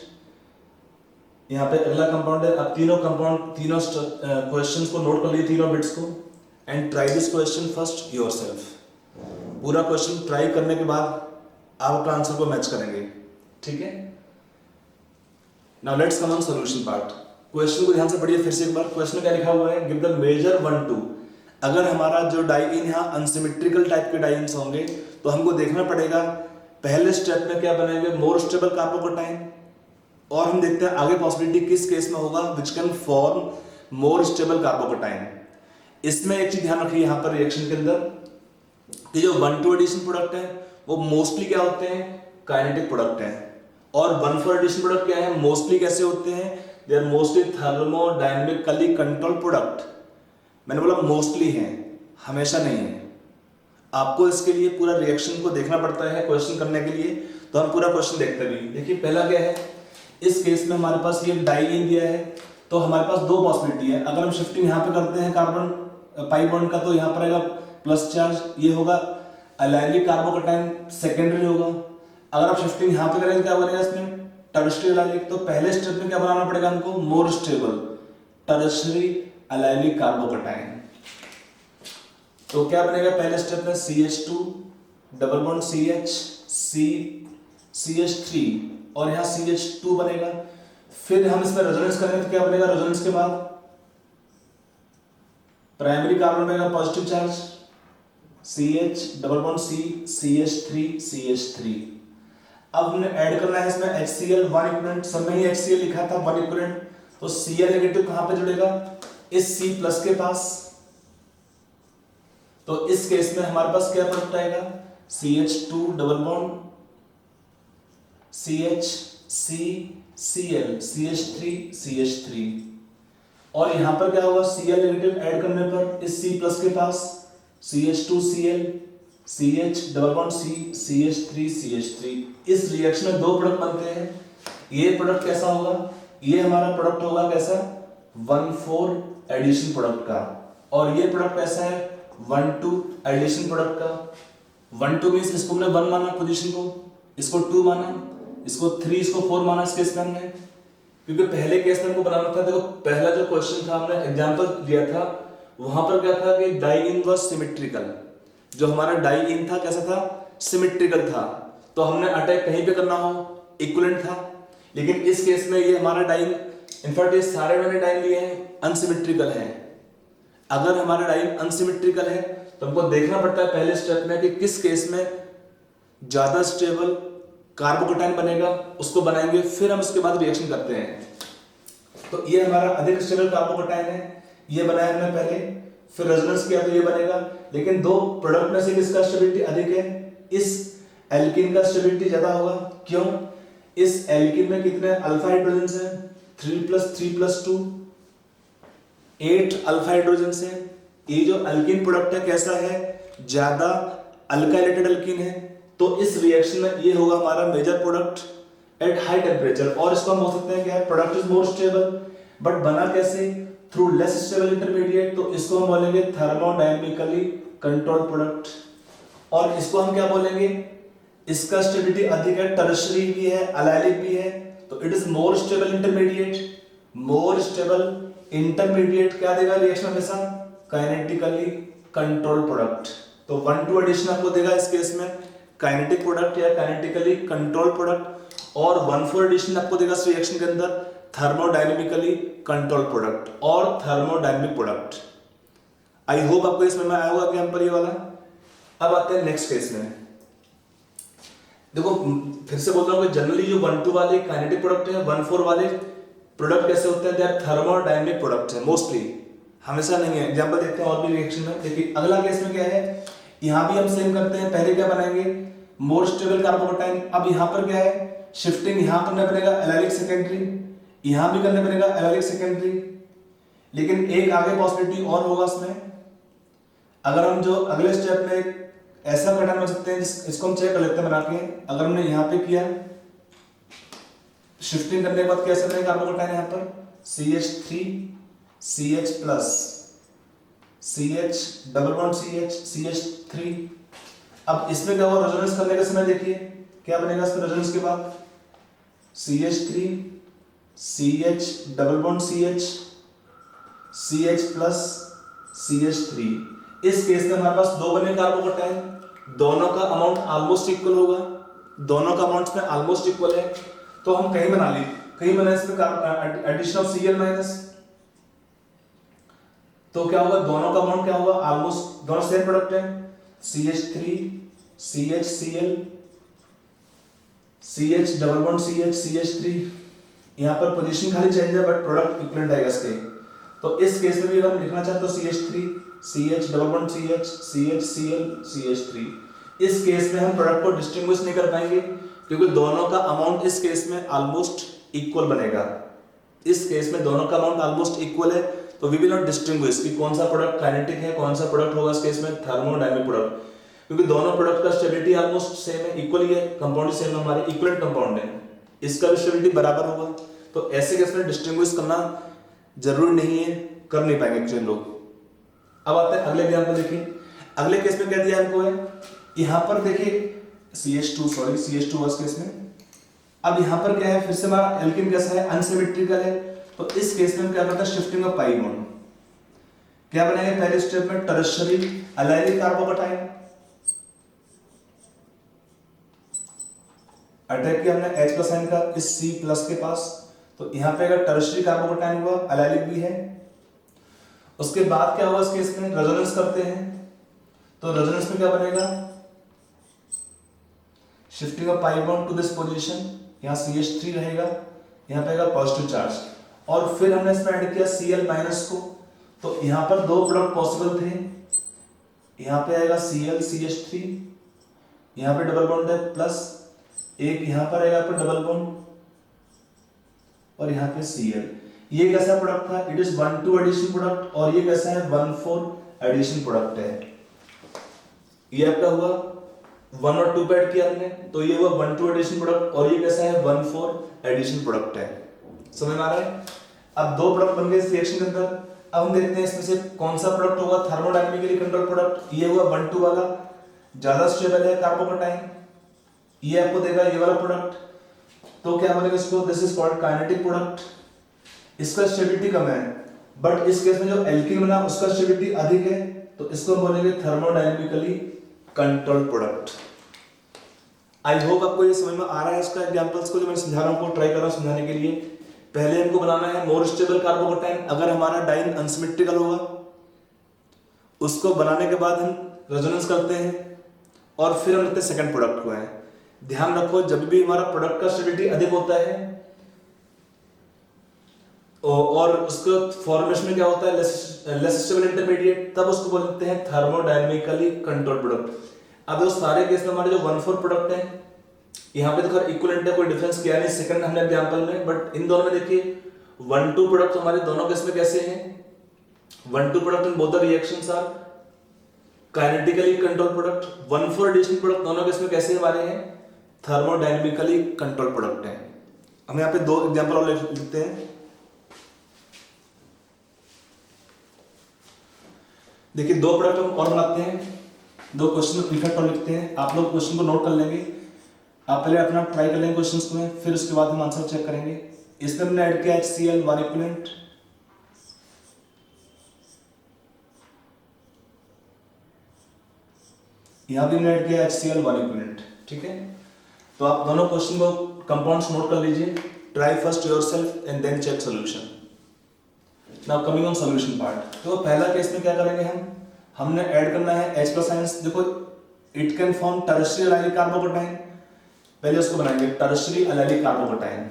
यहाँ पे अगला compound है, आप तीनों क्वेश्चंस को नोट कर लीजिए, तीनों बिट्स को, and try this question first yourself. पूरा क्वेश्चन ट्राई करने के बाद आप अपना आंसर को मैच करेंगे, ठीक है। Now let's come on solution part. Question को ध्यान से पढ़िए फिर से एक बार। क्वेश्चन क्या लिखा हुआ है, गिव द मेजर 1,2। अगर हमारा जो डाइइन यहाँ अनसिमेट्रिकल टाइप के डाइन्स होंगे तो हमको देखना पड़ेगा पहले स्टेप में क्या बनेंगे, मोर स्टेबल कार्बोकैटायन, और हम देखते हैं आगे पॉसिबिलिटी किस केस में होगा, which can form more stable carbocation. इसमें एक चीज ध्यान रखिए यहाँ पर रिएक्शन के अंदर कि जो 1,2 एडिशन प्रोडक्ट है वो मोस्टली क्या होते हैं, काइनेटिक प्रोडक्ट हैं, और 1,4 एडिशन प्रोडक्ट क्या है, मोस्टली कैसे होते हैं, they are mostly thermodynamically control product. मैंने बोला मोस्टली हैं, हमेशा नहीं है। आपको इसके लिए पूरा रिएक्शन को देखना पड़ता है क्वेश्चन करने के लिए, तो हम पूरा क्वेश्चन देखते भी। देखिए पहला क्या है, इस केस में हमारे पास ये डाइइन दिया है तो हमारे पास 2 पॉसिबिलिटी है। अगर हम शिफ्टिंग यहाँ पे करते हैं कार्बन पाई बॉन्ड का तो यहाँ पर आएगा प्लस चार्ज, ये होगा एलाइलिक कार्बोकैटायन, सेकेंडरी होगा। अगर आप शिफ्टिंग यहाँ पे करेंगे क्या बनेगा इसमें, टर्शियरी एलाइलिक। तो पहले स्टेप में क्या बनाना पड़ेगा हमको, more stable tertiary allylic carbocation. तो क्या बनेगा पहले स्टेप में, CH2 double bond CH, C CH3 और यहाँ CH2 बनेगा। फिर हम इसमें रेजोनेंस करेंगे तो क्या बनेगा, रेजोनेंस के बाद प्राइमरी कार्बन बनेगा positive charge, CH double bond C CH3 CH3। अब हमने ऐड करना है इसमें HCl वन इक्विवेलेंट, सब में ही HCl लिखा था वन इक्विवेलेंट, तो Cl नेगेटिव कहां पे जुड़ेगा, इस C प्लस के पास। तो इस केस में हमारे पास क्या प्रोडक्ट आएगा, CH2 double bond CH C Cl CH3 CH3। और यहां पर क्या होगा, Cl नेगेटिव ऐड करने पर इस C प्लस के पास CH2 Cl CH double bond C CH3 CH3। इस रिएक्शन में दो प्रोडक्ट बनते हैं। ये प्रोडक्ट कैसा होगा, ये हमारा प्रोडक्ट होगा कैसा, 1,4 एडिशन प्रोडक्ट का, और ये प्रोडक्ट कैसा है 1,2 एडिशन प्रोडक्ट का। 1,2 मींस इसको हमने 1 माना पोजीशन को, इसको 2 माना, इसको 3, इसको 4 माना इस केस में हमने, क्योंकि पहले केस में हमको बनाना था। देखो पहला जो क्वेश्चन था हमने एग्जांपल दिया था, वहां पर क्या था कि डाई इन वाज सिमेट्रिकल। जो हमारा डाई इन था कैसा था, सिमेट्रिकल था, तो हमने अटैक कहीं पे करना हो इक्विवेलेंट था। लेकिन इस केस में ये हमारा डाई, इनफैक्ट ये सारे मैंने डाई लिए हैं अनसिमेट्रिकल है। अगर हमारा डाई अनसिमेट्रिकल है तो हमको देखना पड़ता है पहले स्टेप में कि किस केस में ज्यादा स्टेबल कार्बोकेटाइन बनेगा, उसको बनाएंगे, फिर हम उसके बाद रिएक्शन करते हैं। तो ये हमारा अधिक स्टेबल कार्बोकेटाइन है, ये बनाया हमने पहले, फिर रेजोनेंस किया तो ये बनेगा। लेकिन दो प्रोडक्ट में से किसका स्टेबिलिटी अधिक है, इस एल्कीन का स्टेबिलिटी ज्यादा होगा। क्यों, इस एल्कीन में कितने अल्फा हाइड्रोजन हैं, 3 + 3 + 2 8 अल्फा हाइड्रोजन है। ये जो अल्कीन प्रोडक्ट है कैसा है, ज्यादा अल्काइलेटेड अल्कीन है, तो इस रिएक्शन में ये होगा हमारा major product at high temperature. और इसको हम बोल सकते हैं क्या है, product is more stable, but बना कैसे, थ्रू लेस स्टेबल इंटरमीडिएट, तो इसको हम बोलेंगे थर्मोडायनेमिकली कंट्रोल्ड प्रोडक्ट। और इसको हम क्या बोलेंगे, इसका स्टेबिलिटी अधिक है, टर्शरी भी है, अलाइलिक भी है, तो it is more stable intermediate. More stable intermediate क्या देगा रिएक्शन हमेशा, काइनेटिकली कंट्रोल्ड प्रोडक्ट। तो 1,2 एडिशन आपको देगा इस केस में काइनेटिक प्रोडक्ट या काइनेटिकली कंट्रोल्ड प्रोडक्ट, और 1,4 एडिशन आपको देगा इस रिएक्शन के अंदर थर्मोडायनेमिकली कंट्रोल्ड प्रोडक्ट और थर्मोडायनेमिक प्रोडक्ट। आई होप आपको इसमें आया होगा कि हम पर ये वाला। अब आते हैं नेक्स्ट केस में। देखो फिर से बोल रहा हूं कि जनरली जो 1,2 वाले काइनेटिक प्रोडक्ट है, 1,4 वाले प्रोडक्ट कैसे होते हैं, दे आर थर्मोडायनेमिक प्रोडक्ट है मोस्टली, हमेशा नहीं है। एग्जांपल देखते हैं और भी रिएक्शन में। देखिए अगला केस में क्या है, यहां भी हम सेम करते हैं। पहले क्या बनाएंगे, मोर स्टेबल कार्बोकेटाइन। अब यहां पर क्या है, शिफ्टिंग यहां करना पड़ेगा एलाइलिक सेकेंडरी, यहां भी करना पड़ेगा एलाइलिक सेकेंडरी। लेकिन एक आगे पॉसिबिलिटी और होगा इसमें, अगर हम जो अगले स्टेप में ऐसा पैटर्न बना सकते हैं, इसको हम चेक कर लेते हैं बना के। अगर हमने यहां पे किया शिफ्टिंग करने के बाद कैसे बनेगा कार्बोकेटाइन, यहां पर CH3 CH plus CH double bond CH CH3। अब इसमें क्या होगा, रेजोनेंस करने के समय देखिए क्या बनेगा इसमें रेजोनेंस के बाद, CH3 CH double bond CH CH plus CH3। इस केस में हमारे पास दो बने कार्बोकेटाइन, दोनों का अमाउंट ऑलमोस्ट इक्वल होगा, दोनों का अमाउंट में ऑलमोस्ट इक्वल है। तो हम कहीं बना ली, कहीं बना इसमें एडिशन ऑफ Cl माइनस, तो क्या होगा, दोनों का अमाउंट क्या होगा, ऑलमोस्ट दोनों सेम प्रोडक्ट है। CH3 CH Cl CH double bond CH CH3। यहां पर पोजीशन खाली चेंज है बट प्रोडक्ट इक्विवेलेंट आएगा इसके। तो इस केस में भी अगर हम लिखना चाहते तो CH3 CH double bond CH CH Cl CH3। इस केस में हम प्रोडक्ट को डिस्टिंग्विश नहीं कर पाएंगे क्योंकि दोनों का अमाउंट इस केस में ऑलमोस्ट इक्वल बनेगा। इस केस में दोनों का अमाउंट ऑलमोस्ट इक्वल है, तो वी विल नॉट डिस्टिंग्विश कि कौन सा प्रोडक्ट काइनेटिक है, कौन सा प्रोडक्ट होगा इस केस में थर्मोडायनेमिक प्रोडक्ट, क्योंकि दोनों प्रोडक्ट का स्टेबिलिटी ऑलमोस्ट सेम है, इक्वल ही है, कंपाउंड सेम हमारे इक्विवेलेंट कंपाउंड है, इसका भी स्टेबिलिटी बराबर होगा। तो ऐसे केस में डिस्टिंग्विश करना जरूरी नहीं है, कर नहीं पाएंगे एक्चुअली लोग। अब आते हैं अगले एग्जांपल देखिए। अगले केस में क्या दिया हमको है, यहां पर देखिए CH2 वाला केस में। अब यहां पर क्या है, फिर से हमारा एल्कीन कैसा है, अनसिमेट्रिकल है, तो इस केस में हम क्या करते हैं, शिफ्टिंग ऑफ पाई बॉन्ड। क्या बनाएंगे पहले स्टेप में, टर्शरी एलाइलिक कार्बोकेटाइन अटैक किया हमने H प्लस आयन का इस C प्लस के पास, तो यहाँ पे अगर टर्शियरी कार्बोकैटायन हुआ, एलाइलिक भी है। उसके बाद क्या हुआ इस केस में, रेजोनेंस करते हैं, तो रेजोनेंस में क्या बनेगा, shifting of pi bond to this position, यहाँ CH3 रहेगा, यहाँ पे आएगा पॉजिटिव चार्ज, और फिर हमने इसमें ऐड किया Cl माइनस को, तो यहाँ पर दो प्रोडक्ट पॉसिबल थे, यहाँ पे आएगा Cl CH3, यहाँ पे डबल बॉन्ड है प्लस, एक यहाँ पर आएगा आपका डबल बॉन्ड, और यहाँ पे Cl। ये कैसा प्रोडक्ट था, इट इज 1,2 एडिशन प्रोडक्ट, और ये कैसा है 1,4 एडिशन प्रोडक्ट है। ये आपका हुआ 1 और 2 पे ऐड किया हमने, तो ये हुआ 1,2 एडिशन प्रोडक्ट, और ये कैसा है 1,4 एडिशन प्रोडक्ट है। समझ में आ रहा है? अब दो प्रोडक्ट बन गए इस रिएक्शन के अंदर। अब हम देखते हैं इसमें से कौन सा प्रोडक्ट होगा थर्मोडायनामिकली कंट्रोल प्रोडक्ट। ये हुआ 1,2 वाला, ज्यादा स्टेबल है कार्बोकैटायन, ये आपको देगा ये वाला प्रोडक्ट, तो क्या बोलेंगे इसको, this is called kinetic product. इसका स्टेबिलिटी कम है, बट इस केस में जो एल्कीन बना उसका स्टेबिलिटी अधिक है, तो इसको हम बोलेंगे thermodynamically control product. I hope आपको ये समझ में आ रहा है इसका एग्जांपल्स को जो मैंने समझा रहा हूं, ट्राई कर रहा हूं समझाने के लिए। पहले हमको बनाना है मोर स्टेबल कार्बोकैटायन, अगर हमारा डाइन अनसिमेट्रिकल होगा, उसको बनाने के बाद हम रेजोनेंस करते हैं, और फिर हम लेते हैं सेकंड प्रोडक्ट को है। ध्यान रखो जब भी हमारा प्रोडक्ट का स्टेबिलिटी अधिक होता है और उसका फॉर्मेशन में क्या होता है लेस स्टेबल इंटरमीडिएट, तब उसको बोलते हैं थर्मोडायनामिकली कंट्रोल प्रोडक्ट। अब जो सारे केस में हमारे जो 1,4 प्रोडक्ट हैं, यहाँ पे तो खैर इक्विवेलेंट है, कोई डिफरेंस किया नहीं सेकंड हमने एग्जांपल में, बट इन दोनों में देखिए 1,2 प्रोडक्ट हमारे दोनों केस में कैसे हैं, 1,2 product in both the reactions are kinetically control product, 1,4 additional product दोनों केस में कैसे हमारे हैं थर्मोडायनामिकली कंट्रोल प्रोडक्ट है। हम यहाँ पे दो एग्जांपल और लिखते हैं। देखिए दो प्रोडक्ट हम और बनाते हैं, दो क्वेश्चन में प्रीफेक्ट और लिखते हैं। आप लोग क्वेश्चन को नोट कर लेंगे, आप पहले अपना ट्राई कर लेंगे क्वेश्चंस में, फिर उसके बाद हम आंसर चेक करेंगे। इसमें हमने ऐड किया HCl 1 इक्विवेलेंट, यहां भी हमने ऐड किया HCl 1 इक्विवेलेंट, ठीक है। तो आप दोनों क्वेश्चन को कंपाउंड्स नोट कर लीजिए, try first yourself and then check solution. Now coming on solution part, तो पहला केस में क्या करेंगे हमने ऐड करना है H प्लस आयंस। देखो it can form tertiary allylic carbocation, पहले उसको बनाएंगे टर्शियरी एलाइलिक कार्बोकैटायन,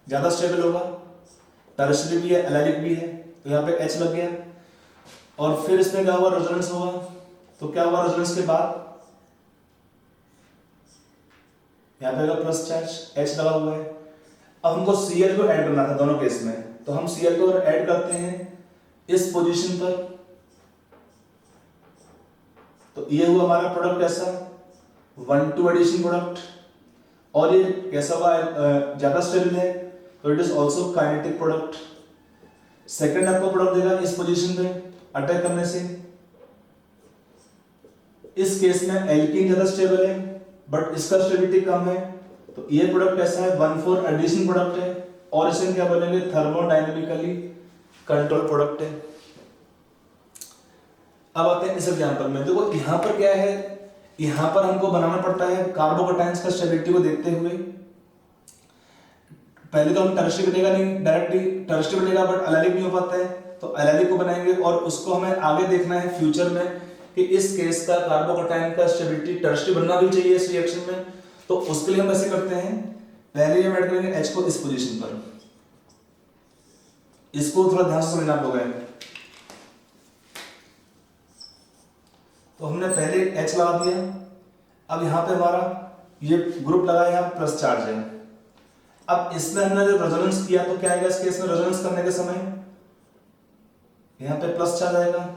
ज्यादा स्टेबल होगा, टर्शियरी भी है एलाइलिक भी है, तो यहाँ पे H लग गया। और फिर इसमें क्या हुआ रेजोनेंस होगा, तो क्या हुआ रेजोनेंस के बाद यहाँ पे प्लस चार्ज H लगा हुआ है। अब हमको Cl को ऐड करना था दोनों केस में, तो हम Cl को ऐड करते हैं इस पोजीशन पर, तो ये हुआ हमारा प्रोडक्ट कैसा 1,2 एडिशन प्रोडक्ट, और ये कैसा हुआ ज्यादा स्टेबल है, तो it is also kinetic product. Second आपको प्रोडक्ट देगा इस पोजीशन पे अटैक करने से, इस केस में एल्कीन ज्यादा स्टेबल है बट इसका स्टेबिलिटी कम है, तो ये प्रोडक्ट कैसा है 1,4 एडिशन प्रोडक्ट है, और इसे क्या बोलेंगे थर्मोडायनामिकली कंट्रोल प्रोडक्ट है। अब आते हैं इस एग्जांपल में, देखो यहाँ पर क्या है, यहाँ पर हमको बनाना पड़ता है कार्बोकैटायंस का स्टेबिलिटी को देखते हुए। पहले तो हम टर्शियरी बनेगा नहीं, डायरेक्टली टर्शियरी बनेगा बट एलाइलिक नहीं हो पाता है, तो एलाइलिक को बनाएंगे, और उसको हमें आगे देखना है फ्यूचर में कि इस केस का कार्बोकैटायन का स्टेबिलिटी टर्शियरी बनना भी चाहिए इस रिएक्शन में। तो उसके लिए हम ऐसे करते हैं, पहले हम ऐड करेंगे H को इस पोजीशन पर, इसको थोड़ा ध्यान से समझना होगा। तो हमने पहले H लगा दिया, अब यहाँ पे हमारा ये ग्रुप लगा, यहाँ प्लस चार्ज है। अब इसमें हमने जो रेजोनेंस किया तो क्या आएगा इस केस में, रेजोनेंस करने के समय यहाँ पे प्लस चार्ज आएगा।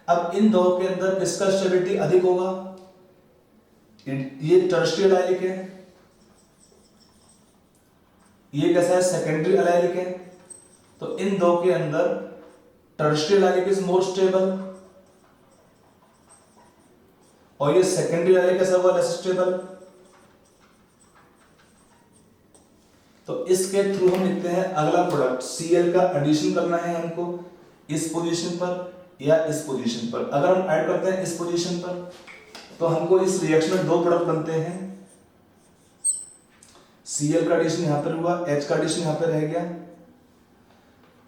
अब इन दो के अंदर किसका स्टेबिलिटी अधिक होगा, ये टर्शियरी एलाइलिक है, ये कैसा है सेकेंडरी एलाइलिक है, तो इन दो के अंदर tertiary allylic is more stable, और ये सेकेंडरी एलाइलिक कैसा हुआ लेस स्टेबल। तो इसके थ्रू हम लिखते हैं अगला प्रोडक्ट Cl का एडिशन करना है हमको इस पोजीशन पर या इस पोजीशन पर। अगर हम ऐड करते हैं इस पोजीशन पर तो हमको इस रिएक्शन में दो प्रोडक्ट बनते हैं, Cl का एडिशन यहाँ पर हुआ, H का एडिशन यहाँ पर रह गया,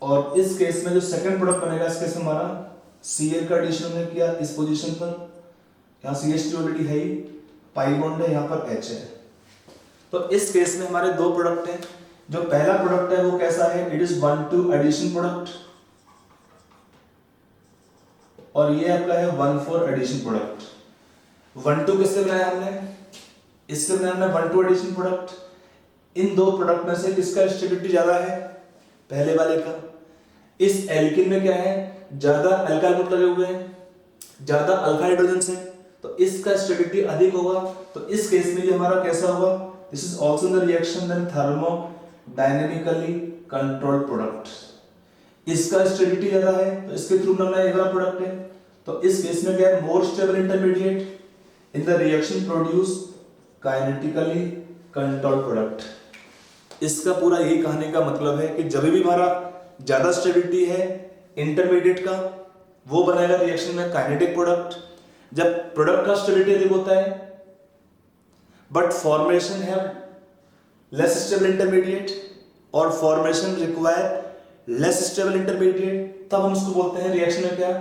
और इस केस में जो सेकंड प्रोडक्ट बनेगा, इस केस में हमारा Cl का एडिशन हमने किया इस पोजीशन पर, यहाँ CH2 ऑलरेडी है ही, पाई बॉन्ड है, यहाँ पर H है। तो इस केस में हमारे दो प्रोडक्ट हैं। जो पहला प्रोडक्ट है वो कैसा है, इट इज 1,2 एडिशन प्रोडक्ट, और ये आपका है 1,4 एडिशन प्रोडक्ट। 1,2 किससे बनाया हमने, इससे बनाया हमने 1,2 एडिशन प्रोडक्ट। इन दो प्रोडक्ट में से किसका स्टेबिलिटी ज्यादा है, पहले वाले का। इस एल्किन में क्या है, ज्यादा अल्काइल ग्रुप लगे हुए हैं, ज्यादा अल्फा हाइड्रोजन है, तो इसका स्टेबिलिटी अधिक होगा। तो इस केस में ये हमारा कैसा होगा, this is also the reaction then thermodynamically controlled product. इसका स्टेबिलिटी ज्यादा है तो इसके थ्रू बनना ये वाला प्रोडक्ट है। तो इस केस में क्या है, more stable intermediate in the reaction produce kinetically controlled product. इसका पूरा यही कहने का मतलब है कि जब भी हमारा ज्यादा स्टेबिलिटी है इंटरमीडिएट का, वो बनाएगा रिएक्शन में काइनेटिक प्रोडक्ट। जब प्रोडक्ट का स्टेबिलिटी अधिक होता है बट फॉर्मेशन है लेस स्टेबल इंटरमीडिएट और formation require less stable intermediate, तब हम उसको बोलते हैं रिएक्शन में क्या,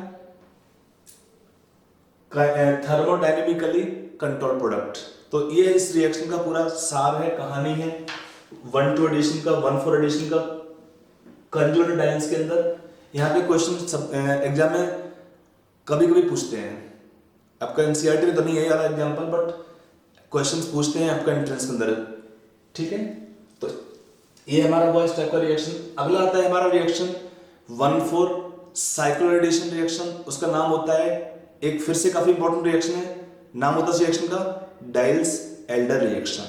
थर्मोडायनेमिकली कंट्रोल्ड प्रोडक्ट। तो ये इस रिएक्शन का पूरा सार है, कहानी है 1,2 एडिशन का, 1,4 एडिशन का कंजुगेटेड डाइन्स के अंदर। यहाँ पे क्वेश्चन एग्जाम में कभी कभी पूछते हैं, आपका एनसीईआरटी में तो नहीं है यार एग्जाम्पल, बट क्वेश्चंस पूछते हैं आपका एंट्रेंस के अंदर, ठीक है। तो ये हमारा हुआ इस टाइप का रिएक्शन। अगला आता है हमारा रिएक्शन 1,4 साइक्लोएडिशन रिएक्शन। उसका नाम होता है, एक फिर से काफी इंपॉर्टेंट रिएक्शन है, नाम होता है इस रिएक्शन का डाइल्स एल्डर रिएक्शन।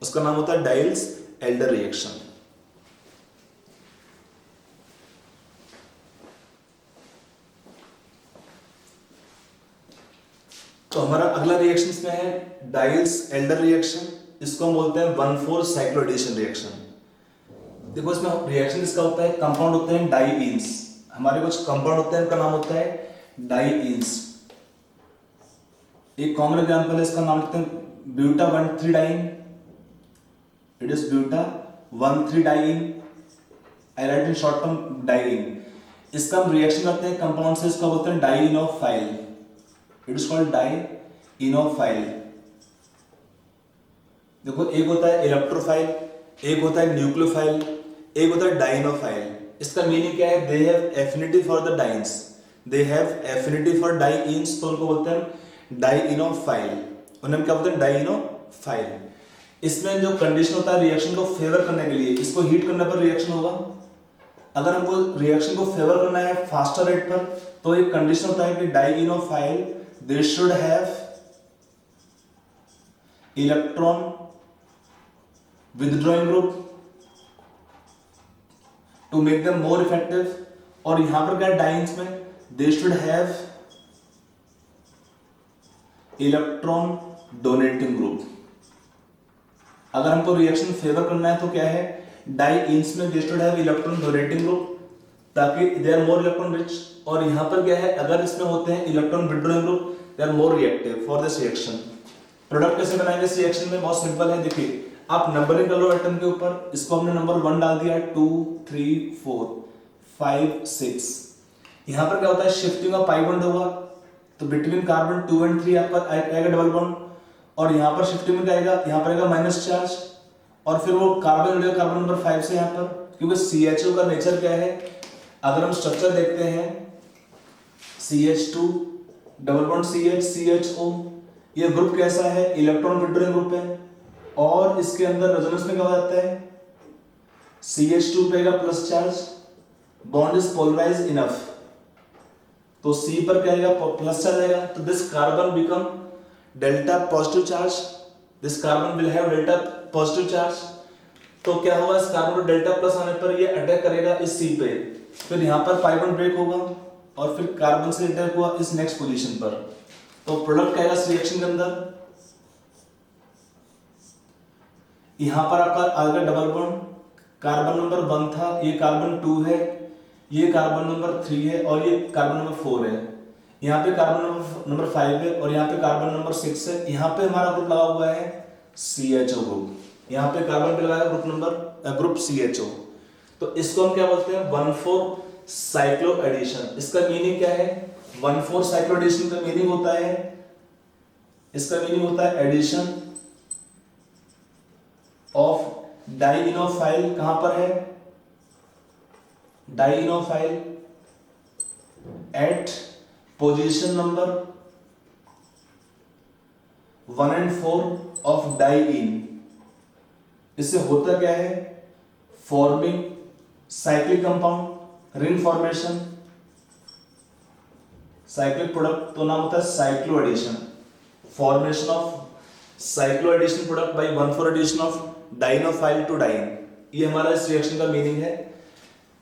उसका नाम होता है डाइल्स एल्डर रिएक्शन। तो हमारा अगला रिएक्शन इसमें है डाइल्स एल्डर रिएक्शन। इसको हम बोलते हैं 1,4 साइक्लोएडिशन रिएक्शन। देखो इसमें रिएक्शन इसका होता है, कंपाउंड होते हैं डाइईन्स। हमारे कुछ कंपाउंड होते हैं, उनका नाम होता है डाइईन्स। एक कॉमन एग्जांपल है, इसका नाम लेते हैं buta 1,3 diene. It is buta 1,3 diene, I write in short term diene. इसका हम रिएक्शन करते हैं कंपाउंड से, इसका बोलते हैं dienophile. It is called dienophile. देखो एक होता है इलेक्ट्रोफाइल, एक होता है न्यूक्लियोफाइल, एक होता है डाइईनोफाइल। इसका मीनिंग क्या है, they have affinity for the dienes, they have affinity for dienes, तो उनको बोलते हैं डाइईनोफाइल। उन्हें क्या बोलते हैं, डाइईनोफाइल। इसमें जो कंडीशन होता है रिएक्शन को फेवर करने के लिए, इसको हीट करने पर रिएक्शन होगा। अगर हमको रिएक्शन को फेवर करना है फास्टर रेट पर, तो एक कंडीशन होता है कि dienophile they should have electron withdrawing group to make them more effective। और यहां पर क्या डाइन्स में they should have electron donating group। अगर हमको रिएक्शन फेवर करना है तो क्या है, डाइईन्स में they should have electron donating group ताकि they are more electron rich। और यहां पर क्या है, अगर इसमें होते हैं electron withdrawing group they are more reactive for this reaction। Product कैसे बनाएंगे इस रिएक्शन में, बहुत सिंपल है। देखिए आप नंबरिंग कर लो एटम के ऊपर, इसको हमने नंबर 1 डाल दिया, 2 3 4 5 6। यहां पर क्या होता है, शिफ्टिंग ऑफ पाई बॉन्ड होगा, तो बिटवीन कार्बन 2 और 3 आपका आएगा डबल बॉन्ड, और यहां पर शिफ्टिंग में क्या आएगा, यहां पर आएगा माइनस चार्ज, और फिर वो कार्बन जुड़ेगा कार्बन नंबर 5 से यहां पर। क्योंकि CHO का नेचर क्या है, अगर हम स्ट्रक्चर देखते हैं CH2 double bond CH CHO, ये ग्रुप कैसा है, इलेक्ट्रॉन विड्रॉइंग ग्रुप है। और इसके अंदर रेजोनेंस में क्या हो जाता है, CH2 पे आएगा plus charge, bond is polarized enough, तो C पर क्या आएगा, प्लस चार्ज आएगा, तो this carbon become delta positive charge, this carbon will have delta positive charge. तो क्या होगा, इस कार्बन को डेल्टा प्लस आने पर ये अटैक करेगा इस C पे, फिर यहां पर पाई बॉन्ड ब्रेक होगा और फिर कार्बन से अटैक हुआ इस नेक्स्ट पोजीशन पर। तो प्रोडक्ट क्या आएगा इस रिएक्शन के अंदर, यहां पर आपका आएगा डबल बॉन्ड, कार्बन नंबर 1 था, ये कार्बन 2 है, ये कार्बन नंबर 3 है, और ये कार्बन नंबर 4 है। यहाँ पे कार्बन नंबर 5 है, और यहाँ पे कार्बन नंबर 6 है। यहाँ पे हमारा ग्रुप लगा हुआ है CHO ग्रुप। यहाँ पे कार्बन पे लगाया ग्रुप नंबर ग्रुप CHO, तो इसको हम क्या बोलते हैं 1,4 साइक्लो एडिशन। इसका मीनिंग क्या है? 1,4 साइक्लो एडिशन का मीनिंग होता है, इसका मीनिंग होता है एडिशन ऑफ डाइइनोफाइल। कहां पर है? Dienophile at position number 1 and 4 of diene. इससे होता क्या है? Forming cyclic compound, ring formation, cyclic product, तो नाम होता है cyclo addition. Formation of cyclo addition product by 1,4 addition of dienophile to diene, ये हमारा इस रिएक्शन का मीनिंग है।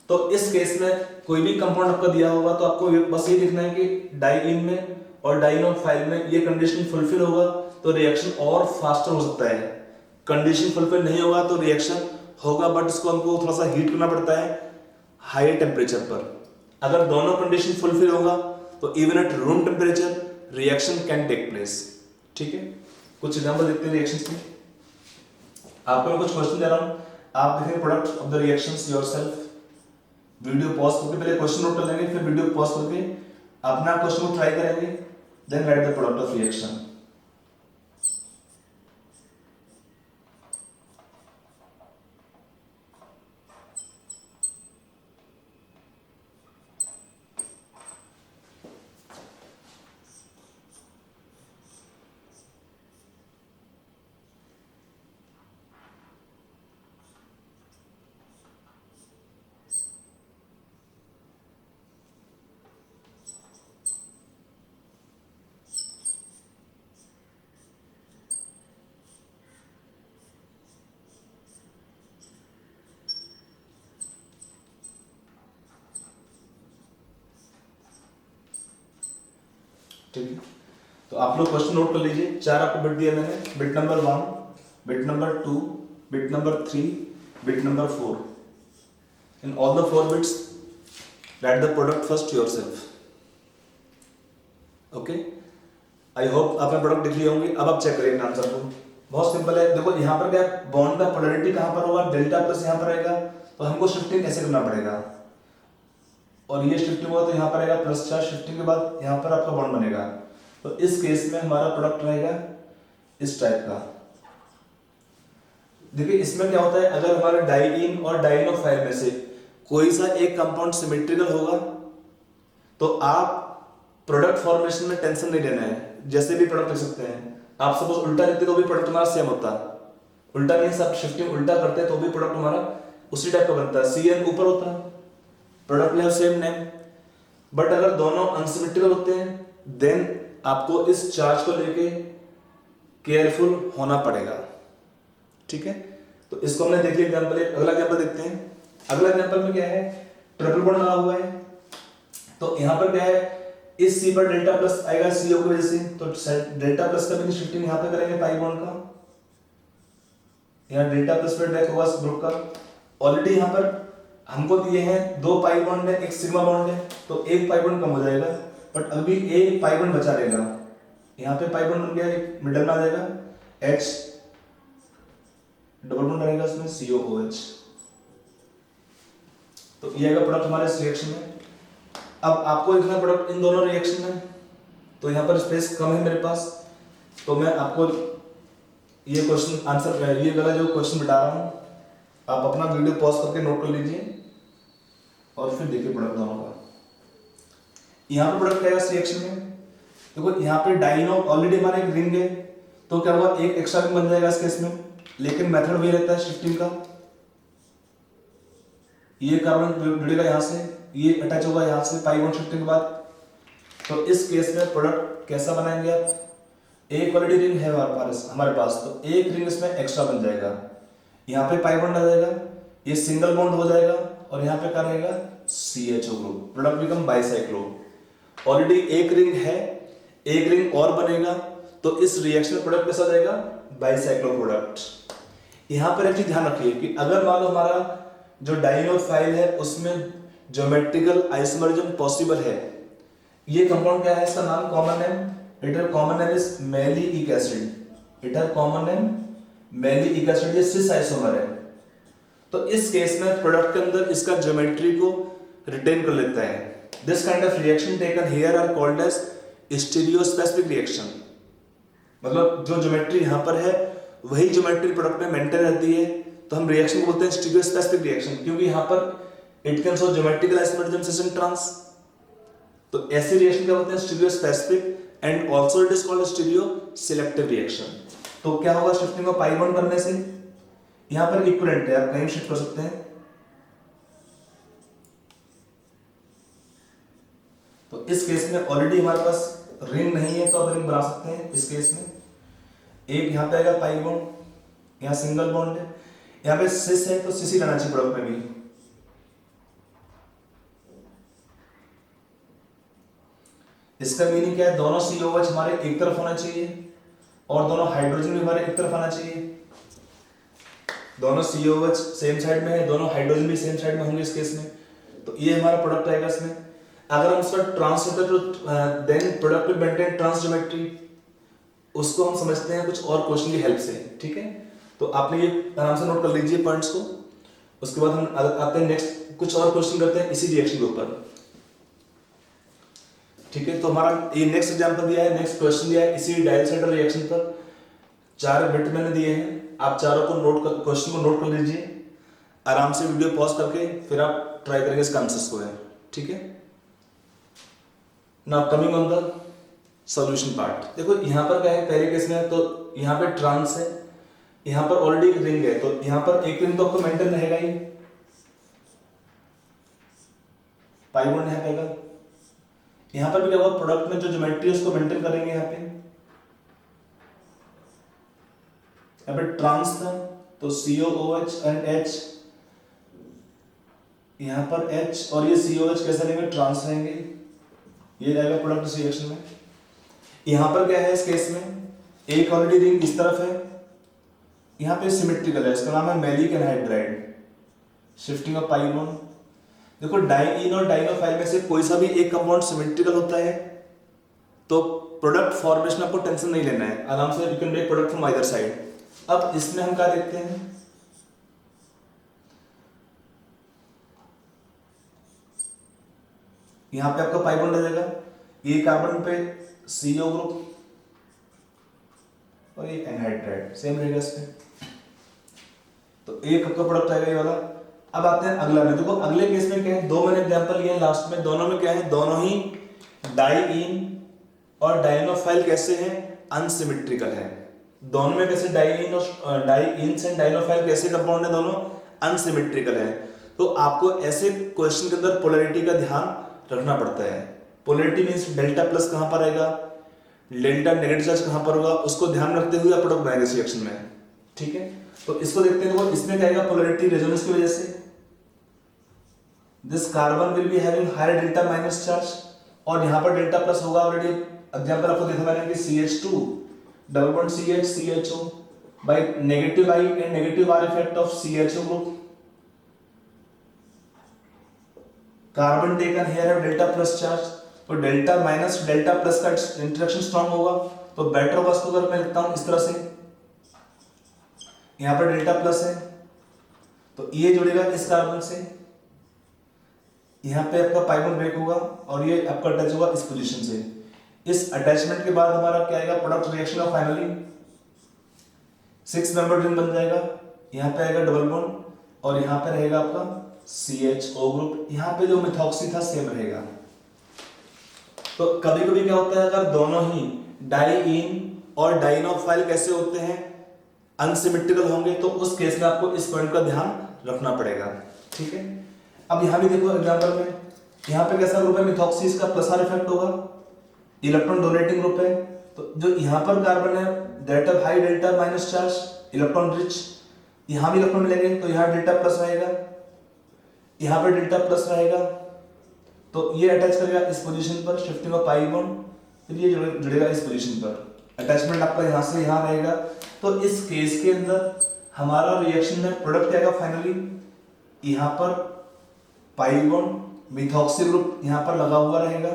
तो इस केस में कोई भी कंपाउंड आपका दिया होगा तो आपको बस ये लिखना है कि डाइइन में और डाइनोफाइल में ये कंडीशन फुलफिल होगा तो रिएक्शन और फास्टर हो सकता है। कंडीशन फुलफिल नहीं होगा तो रिएक्शन होगा बट इसको हमको थोड़ा सा हीट करना पड़ता है हाई टेम्परेचर पर। अगर दोनों कंडीशन फुलफिल होगा तो even at room temperature reaction can take place. ठीक है, कुछ एग्जांपल देखते हैं रिएक्शंस के। आपको मैं कुछ क्वेश्चन दे रहा हूं, आप देखेंगे product of the reactions yourself. Video pause करके पहले क्वेश्चन नोट कर लेंगे, फिर वीडियो पॉज करके अपना क्वेश्चन को ट्राई करेंगे, then write the product of reaction. ठीक है, तो आप लोग क्वेश्चन नोट कर लीजिए। 4 आपको बिट दिया मैंने, bit number 1, bit number 2, bit number 3, bit number 4। In all the 4 bits right the product first yourself. Okay, I hope आपने प्रोडक्ट लिख लिए होंगे। अब आप चेक करिए आंसर को, बहुत सिंपल है। देखो यहाँ पर क्या बॉन्ड का पोलैरिटी कहां पर होगा? डेल्टा प्लस यहाँ पर रहेगा, तो हमको शिफ्टिंग कैसे करना पड़ेगा, और ये शिफ्टिंग हुआ तो यहाँ पर आएगा प्लस चार्ज, शिफ्टिंग के बाद यहाँ पर आपका बॉन्ड बनेगा। तो इस केस में हमारा प्रोडक्ट रहेगा इस टाइप का। देखिए इसमें क्या होता है, अगर हमारे डाइइन और डाइनोफाइल में से कोई सा एक कंपाउंड सिमेट्रिकल होगा तो आप प्रोडक्ट फॉर्मेशन में टेंशन नहीं लेना है, जैसे भी प्रोडक्ट लिख सकते हैं। आप सपोज उल्टा लिखते तो भी प्रोडक्ट हमारा सेम होता, उल्टा मींस आप शिफ्टिंग उल्टा करते तो भी प्रोडक्ट हमारा उसी टाइप का बनता है। CN ऊपर होता है, product will have same name, but अगर दोनों अनसिमेट्रिकल होते हैं देन आपको इस चार्ज को लेके केयरफुल होना पड़ेगा। ठीक है, तो इसको हमने देख लिया एग्जांपल। अगला एग्जांपल देखते हैं। अगला एग्जांपल में क्या है, ट्रिपल बॉन्ड लगा हुआ है, तो यहां पर क्या है, इस C पर डेल्टा प्लस आएगा CO की वजह से, तो डेल्टा प्लस का भी शिफ्टिंग यहां पे करेंगे पाई बॉन्ड का, यहां डेल्टा प्लस पे डायरेक्ट होगा इस ग्रुप का। ऑलरेडी यहां पर हमको दिए हैं 2 पाई बॉन्ड है, 1 सिग्मा बॉन्ड है, तो 1 पाई बॉन्ड कम हो जाएगा, बट अभी 1 पाई बॉन्ड बचा रहेगा। यहाँ पे पाई बॉन्ड बन गया, एक मिडल में आ जाएगा H, डबल बॉन्ड रहेगा इसमें COOH। तो ये आएगा प्रोडक्ट हमारे इस रिएक्शन में। अब आपको लिखना प्रोडक्ट इन दोनों रिएक्शन में, तो यहाँ पर स्पेस कम है मेरे पास, तो मैं आपको ये क्वेश्चन आंसर, ये वाला जो क्वेश्चन बता रहा हूँ, आप अपना वीडियो पॉज करके नोट कर लीजिए और फिर देखिए प्रोडक्ट दोनों का। यहाँ पे प्रोडक्ट क्या है इस रिएक्शन में, देखो यहाँ पे डाइनो ऑलरेडी हमारा एक रिंग है, तो क्या हुआ, एक एक्स्ट्रा रिंग बन जाएगा इस केस में, लेकिन मेथड वही रहता है शिफ्टिंग का। ये कार्बन जुड़ेगा यहाँ से, ये अटैच होगा यहाँ से पाई बॉन्ड शिफ्टिंग के बाद। तो इस केस में प्रोडक्ट कैसा बनाएंगे आप, एक ऑलरेडी रिंग है हमारे पास, तो एक रिंग इसमें एक्स्ट्रा बन जाएगा, यहाँ पे पाई बॉन्ड आ जाएगा, ये सिंगल बॉन्ड हो जाएगा, और यहाँ पे क्या रहेगा CHO group, product become bicyclo. Already एक रिंग है, एक रिंग और बनेगा, तो इस रिएक्शन में प्रोडक्ट कैसा जाएगा, बाइसाइक्लो प्रोडक्ट। यहाँ पर एक चीज ध्यान रखिए कि अगर मान लो हमारा जो डाइनोफाइल है उसमें ज्योमेट्रिकल आइसोमरिज्म पॉसिबल है, ये कंपाउंड क्या है, इसका नाम common name, it have common name is malic acid, it have common name मैली इक एसिड ये सिस आइसोमर है, तो इस केस में प्रोडक्ट के अंदर इसका ज्योमेट्री को रिटेन कर लेता है। This kind of reaction taken here are called as stereospecific reaction, मतलब जो ज्योमेट्री यहाँ पर है वही ज्योमेट्री प्रोडक्ट में मेंटेन रहती है, तो हम रिएक्शन को बोलते हैं स्टीरियोस्पेसिफिक रिएक्शन, क्योंकि यहाँ पर it can show geometrical isomerism cis in trans. तो ऐसी रिएक्शन क्या बोलते हैं stereospecific, and also it is called stereo selective reaction. तो क्या होगा शिफ्टिंग ऑफ पाई बॉन्ड करने से, यहाँ पर इक्विवेलेंट है, आप कहीं शिफ्ट कर सकते हैं। तो इस केस में ऑलरेडी हमारे पास रिंग नहीं है, तो अब रिंग बना सकते हैं। इस केस में एक यहाँ पे आएगा पाई बॉन्ड, यहाँ सिंगल बॉन्ड है, यहाँ पे सिस है तो सिस ही रहना चाहिए प्रोडक्ट में भी। इसका मीनिंग क्या है, दोनों COH हमारे एक तरफ होना चाहिए और दोनों हाइड्रोजन भी हमारे एक तरफ आना चाहिए। दोनों COH सेम साइड में है, दोनों हाइड्रोजन भी सेम साइड में होंगे इस केस में, तो ये हमारा प्रोडक्ट आएगा इसमें। अगर हम इसका ट्रांस होता है तो then product will maintain trans geometry, उसको हम समझते हैं कुछ और क्वेश्चन की हेल्प से, ठीक है। तो आपने ये आराम से नोट कर लीजिए पॉइंट्स को, उसके बाद हम आते हैं नेक्स्ट कुछ और क्वेश्चन करते हैं इसी रिएक्शन के ऊपर, ठीक है। तो हमारा ये नेक्स्ट एग्जांपल दिया है, नेक्स्ट क्वेश्चन दिया है इसी डाइसेंटर रिएक्शन पर। 4 बिट मैंने दिए हैं, आप चारों को नोट कर, क्वेश्चन को नोट कर लीजिए आराम से, वीडियो पॉज करके फिर आप ट्राई करेंगे इसका आंसर्स को है, ठीक है। Now coming on the solution part, देखो यहाँ पर क्या है, पहले केस में तो यहाँ पे ट्रांस है, यहाँ पर ऑलरेडी रिंग है, तो यहाँ पर एक रिंग तो आपको मेंटेन रहेगा ही, पाई बॉन्ड यहाँ रहेगा। यहाँ पर भी क्या होगा, प्रोडक्ट में जो ज्योमेट्री है उसको मेंटेन करेंगे। यहाँ पे ट्रांस था तो COOH एंड H, यहाँ पर H और ये COH कैसे रहेंगे, ट्रांस रहेंगे, ये जाएगा प्रोडक्ट रिएक्शन में। यहाँ पर क्या है इस केस में, एक ऑलरेडी रिंग इस तरफ है, यहाँ पे सिमेट्रिकल है, इसका नाम है maleic anhydride, shifting of pi bond. देखो डाइईन और डाइनोफाइल में से कोई सा भी एक कंपाउंड सिमेट्रिकल होता है तो प्रोडक्ट फॉर्मेशन आपको टेंशन नहीं लेना है, आराम से you can make product from either side. अब इसमें हम क्या देखते हैं, यहाँ पे आपका पाई बॉन्ड आ जाएगा, ये कार्बन पे CO ग्रुप और ये एनहाइड्राइड सेम रहेगा इस पे, तो एक आपका प्रोडक्ट आएगा ये वाला। अब आते हैं अगला में, देखो अगले केस में क्या है, दो मैंने एग्जांपल लिए लास्ट में, दोनों में क्या है, दोनों ही डाइईन और डाइनोफाइल कैसे हैं, अनसिमेट्रिकल है। दोनों में कैसे डाइईन और डाइईन से डाइनोफाइल कैसे कंपाउंड है, दोनों अनसिमेट्रिकल है। तो आपको ऐसे क्वेश्चन के अंदर पोलैरिटी का ध्यान रखना पड़ता है। पोलैरिटी मींस डेल्टा प्लस कहां पर आएगा, डेल्टा नेगेटिव चार्ज कहां पर होगा, उसको ध्यान रखते हुए आप प्रोडक्ट बनाएंगे इस रिएक्शन में, ठीक है। तो इसको देखते हैं, देखो इसमें क्या आएगा, पोलैरिटी रेजोनेंस की वजह से this carbon will be having higher delta minus charge, और यहां पर डेल्टा प्लस होगा। ऑलरेडी एग्जांपल आपको देखा मैंने कि CH2 double bond CH CHO by negative I and negative R effect of CHO group, carbon taken here है delta plus charge, तो डेल्टा माइनस डेल्टा प्लस का इंटरेक्शन स्ट्रांग होगा, तो बेटर होगा। इसको अगर मैं लिखता हूं इस तरह से, यहां पर डेल्टा प्लस है तो ये जुड़ेगा इस कार्बन से, यहाँ पे आपका पाई बॉन्ड ब्रेक होगा और ये आपका अटैच होगा इस पोजीशन से। इस अटैचमेंट के बाद हमारा क्या आएगा, प्रोडक्ट रिएक्शन का फाइनली 6 मेंबर रिंग बन जाएगा। यहाँ पे आएगा डबल बॉन्ड और यहाँ पे रहेगा आपका CHO ग्रुप, यहाँ पे जो मिथॉक्सी था सेम रहेगा। तो कभी कभी क्या होता है, अगर दोनों ही डाइईन और डाइनोफाइल कैसे होते हैं, अनसिमेट्रिकल होंगे, तो उस केस में आपको इस पॉइंट का ध्यान रखना पड़ेगा, ठीक है। अब यहाँ भी देखो एग्जांपल में, यहाँ पे कैसा ग्रुप है, मिथॉक्सी, इसका प्लस R इफेक्ट होगा, इलेक्ट्रॉन डोनेटिंग ग्रुप है, तो जो यहाँ पर कार्बन है that of high delta minus charge electron rich, यहाँ भी इलेक्ट्रॉन मिलेंगे तो यहाँ डेल्टा प्लस रहेगा, यहाँ पे डेल्टा प्लस रहेगा, तो ये अटैच करेगा इस पोजीशन पर, शिफ्टिंग ऑफ पाई बॉन्ड, फिर ये जुड़ेगा इस पोजीशन पर, अटैचमेंट आपका यहाँ से यहाँ रहेगा। तो इस केस के अंदर हमारा रिएक्शन में प्रोडक्ट आएगा फाइनली, यहाँ पर पाई बॉन्ड मिथॉक्सी ग्रुप यहाँ पर लगा हुआ रहेगा,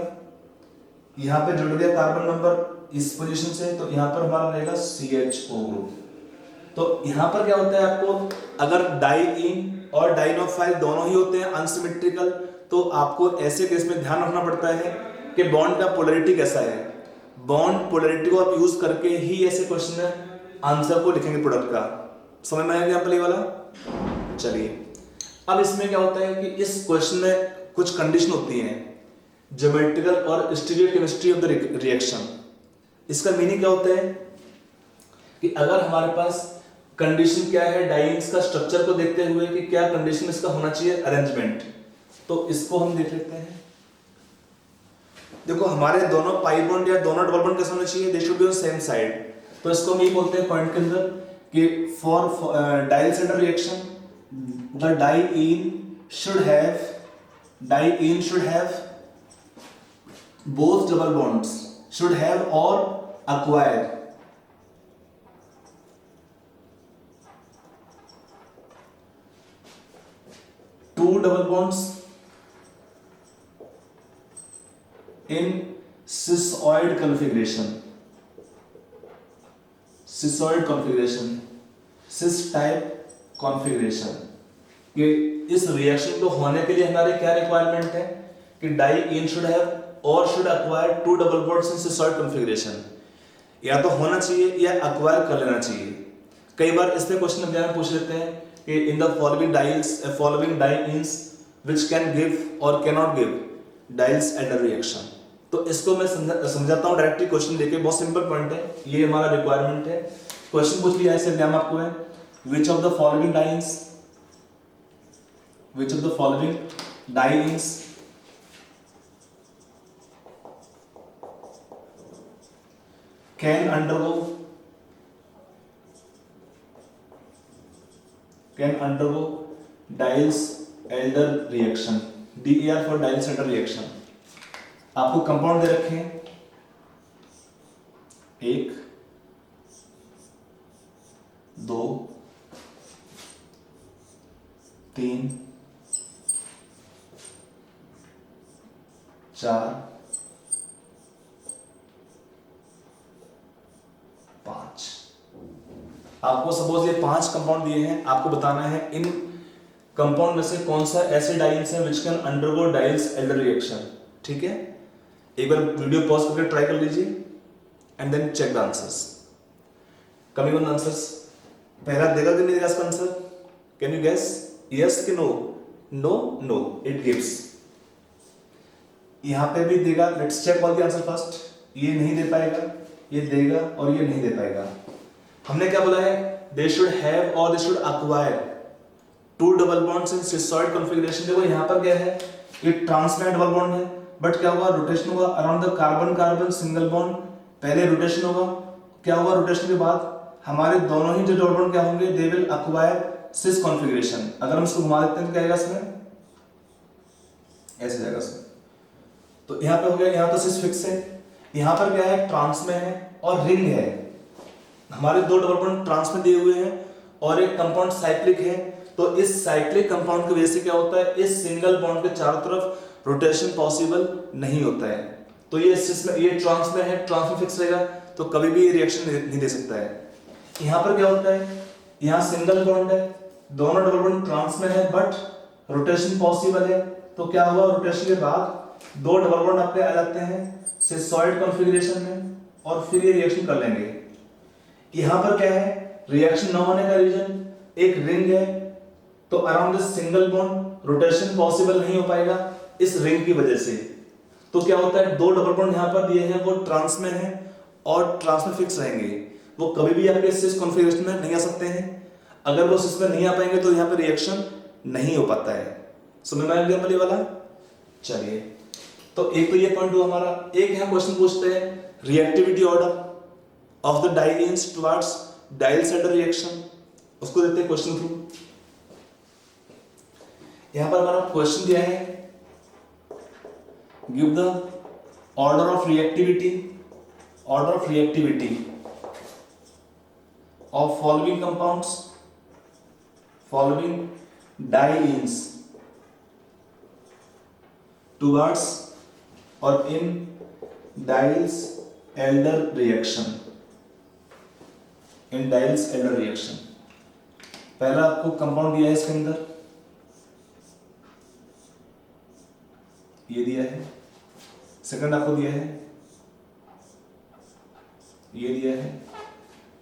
यहाँ पे जुड़ गया कार्बन नंबर इस पोजीशन से, तो यहाँ पर हमारा रहेगा CHO ग्रुप। तो यहाँ पर क्या होता है, आपको अगर डाइईन और डाइनोफाइल दोनों ही होते हैं अनसिमेट्रिकल, तो आपको ऐसे केस में ध्यान रखना पड़ता है कि बॉन्ड का पोलैरिटी कैसा है। बॉन्ड पोलैरिटी को आप यूज करके ही ऐसे क्वेश्चन में आंसर को लिखेंगे प्रोडक्ट का। समझ में आया एग्जाम्पल ये वाला? चलिए, अब इसमें क्या होता है कि इस क्वेश्चन में कुछ कंडीशन होती हैं, ज्योमेट्रिकल और स्टीरियोकेमिस्ट्री ऑफ द रिएक्शन। इसका मीनिंग क्या होता है कि अगर हमारे पास कंडीशन क्या है, डाइईन्स का स्ट्रक्चर को देखते हुए कि क्या कंडीशन इसका होना चाहिए अरेंजमेंट, तो इसको हम देख लेते हैं। देखो, हमारे दोनों पाई बॉन्ड या दोनों डबल बॉन्ड कैसे होने चाहिए, they should be on same side. तो इसको हम ये बोलते हैं पॉइंट के अंदर कि for dial centre reaction the diene should have both double bonds should have or acquire two double bonds in cis-oid configuration, cis type configuration। कि इस रिएक्शन को होने के लिए हमारे क्या रिक्वायरमेंट है कि डाइईन शुड हैव और should acquire two double bonds in cisoid configuration. या तो होना चाहिए या अक्वायर कर लेना चाहिए। कई बार इसमें क्वेश्चन एग्जाम में पूछ लेते हैं कि in the following dienes which can give और can not give Diels and reaction. तो इसको मैं समझाता हूं डायरेक्टली क्वेश्चन लेके। बहुत सिंपल पॉइंट है, ये हमारा रिक्वायरमेंट है। क्वेश्चन पूछ लिया ऐसे एग्जाम आपको है, which of the following dienes can undergo Diels-Alder reaction, DER for Diels-Alder reaction। आपको कंपाउंड दे रखे हैं 1 2 3 4 5। आपको सपोज ये 5 कंपाउंड दिए हैं, आपको बताना है इन कंपाउंड में से कौन सा ऐसे डाइल्स है which can undergo Diels Alder reaction. ठीक है, एक बार वीडियो पॉज करके ट्राई कर लीजिए and then check the answers. Coming on answers, पहला देगा कि नहीं देगा इसका answer? Can you guess? Yes कि नो? No, it gives. यहां पे भी देगा, let's check all the answer first. ये नहीं दे पाएगा, ये देगा और ये नहीं दे पाएगा। हमने क्या बोला है, दे शुड हैव और they should acquire two double bonds in cisoid configuration. देखो यहां पर क्या है, ये ट्रांसपेरेंट डबल बॉन्ड है, बट क्या होगा, रोटेशन होगा around the carbon carbon single bond. पहले रोटेशन होगा, क्या होगा रोटेशन के बाद हमारे दोनों ही जो डबल बॉन्ड क्या होंगे, they will acquire cis configuration. अगर हम इसको घुमा देते हैं तो क्या आएगा इसमें, ऐसे जाएगा इसमें। तो यहां पे हो गया, यहां तो सिस फिक्स है, यहां पर क्या है, ट्रांस में है और रिंग है। हमारे दो डबल बॉन्ड ट्रांस में दिए हुए हैं और एक कंपाउंड साइक्लिक है। तो इस साइक्लिक कंपाउंड की वजह से क्या होता है, इस सिंगल बॉन्ड के चारों तरफ रोटेशन पॉसिबल नहीं होता है। तो ये सिस में, ये ट्रांस में है, ट्रांस में फिक्स रहेगा, तो कभी भी ये रिएक्शन नहीं दे सकता है। यहां पर क्या होता है, यहां सिंगल बॉन्ड है, दोनों डबल बॉन्ड ट्रांस में है, बट रोटेशन पॉसिबल है। तो क्या हुआ, रोटेशन के बाद दो डबल बॉन्ड आपके आ जाते हैं सिसॉइड कॉन्फ़िगरेशन में और फिर ये रिएक्शन कर लेंगे। यहां पर क्या है, रिएक्शन न होने का रीजन एक रिंग है, तो around this single bond rotation possible नहीं हो पाएगा इस रिंग की वजह से। तो क्या होता है, दो डबल बॉन्ड यहां पर दिए हैं, वो ट्रांस में है और ट्रांस में फिक्स रहेंगे, वो कभी भी आपके सिस कॉन्फ़िगरेशन में नहीं आ सकते हैं। अगर वो सिस में नहीं आ पाएंगे तो यहां पर रिएक्शन नहीं हो पाता है। समझ में आ गया ये वाला? चलिए, तो एक तो ये पॉइंट हुआ हमारा। एक यहां क्वेश्चन पूछते हैं reactivity order of the dienes towards Diels Alder reaction, उसको देते हैं क्वेश्चन थ्रू। यहां पर हमारा क्वेश्चन दिया है, give the order of reactivity of following compounds, following dienes towards और in Diels Alder reaction. In Diels Alder reaction. पहला आपको कंपाउंड दिया है इसके अंदर, ये दिया है। सेकंड आपको दिया है, ये दिया है।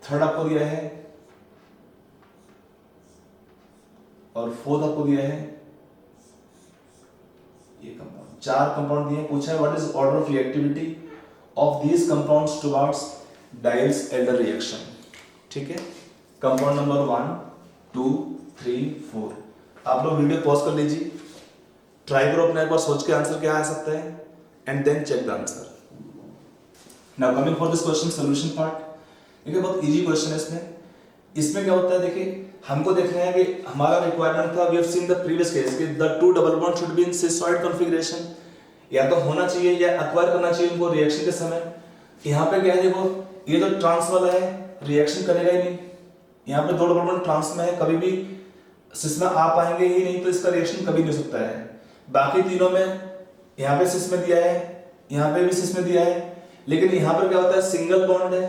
थर्ड आपको दिया है, और फोर्थ आपको दिया है ये कंपाउंड। 4 कंपाउंड दिए। पूछा है what is order of reactivity of these compounds towards डाइल्स Alder reaction. ठीक है, कंपाउंड नंबर 1 2 3 4। आप लोग वीडियो पॉज कर लीजिए, ट्राई करो अपना एक बार सोच के आंसर क्या आ सकता है, and then check the answer. Now coming for this question solution part. देखिए बहुत इजी क्वेश्चन है इसमें क्या होता है, देखिए हमको देखना है कि हमारा रिक्वायरमेंट था, we have seen the previous case कि the 2 double bond should be in cisoid configuration, या तो होना चाहिए या एक्वायर करना चाहिए उनको रिएक्शन के समय। यहाँ पे क्या है, देखो ये जो ट्रांस वाला है रिएक्शन करेगा ही नहीं, यहाँ पे 2 डबल बॉन्ड ट्रांस में है, कभी भी सिस में आ पाएंगे ही नहीं, तो इसका रिएक्शन कभी नहीं हो सकता है। बाकी तीनों में यहाँ पे सिस में दिया है, यहाँ पे भी सिस में दिया है, लेकिन यहाँ पर क्या होता है सिंगल बॉन्ड है,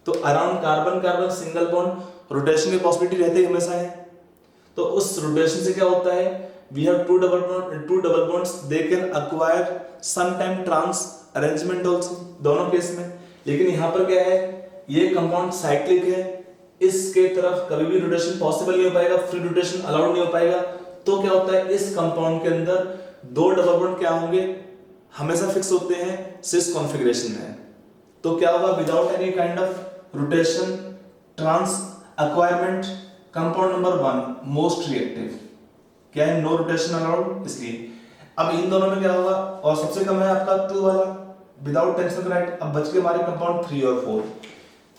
तो around carbon carbon single bond, rotation की पॉसिबिलिटी रहती है हमेशा है। तो उस रोटेशन से क्या होता है, we have 2 double bonds, they can acquire some time trans arrangement also, दोनों केस में। लेकिन यहाँ पर क्या है, ये कंपाउंड साइक्लिक है, इसके तरफ कभी भी रोटेशन पॉसिबल नहीं हो पाएगा, फ्री रोटेशन अलाउड नहीं हो पाएगा। तो क्या होता है, इस कंपाउंड के अंदर 2 डबल बॉन्ड क्या होंगे, हमेशा फिक्स होते हैं सिस कॉन्फ़िगरेशन में। तो क्या होगा, without any kind of rotation trans acquirement, compound number 1 most reactive, क्या है, नो रोटेशन अलाउड, इसलिए। अब इन दोनों में क्या होगा, और सबसे कम है आपका 2 वाला, विदाउट टेंशन राइट। अब बच के हमारे कंपाउंड 3 और 4।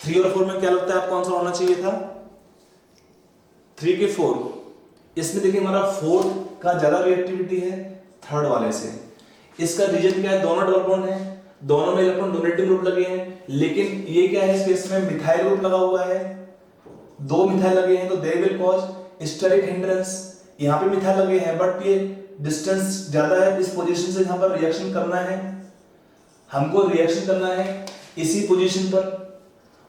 3 और 4 में क्या लगता है आपको आंसर होना चाहिए था 3 के 4। इसमें देखिए हमारा 4 का ज्यादा रिएक्टिविटी है थर्ड वाले से। इसका रीजन क्या है, दोनों डबल बॉन्ड है, दोनों में इलेक्ट्रॉन डोनेटिंग ग्रुप लगे हैं, लेकिन ये क्या है, इस केस में मिथाइल ग्रुप लगा हुआ है, 2 मिथाइल लगे हैं, तो they will cause steric hindrance. यहाँ पे मिथाइल लगे हैं बट ये डिस्टेंस ज्यादा है, इस पोजीशन से यहाँ पर रिएक्शन करना है, हमको रिएक्शन करना है इसी पोजीशन पर,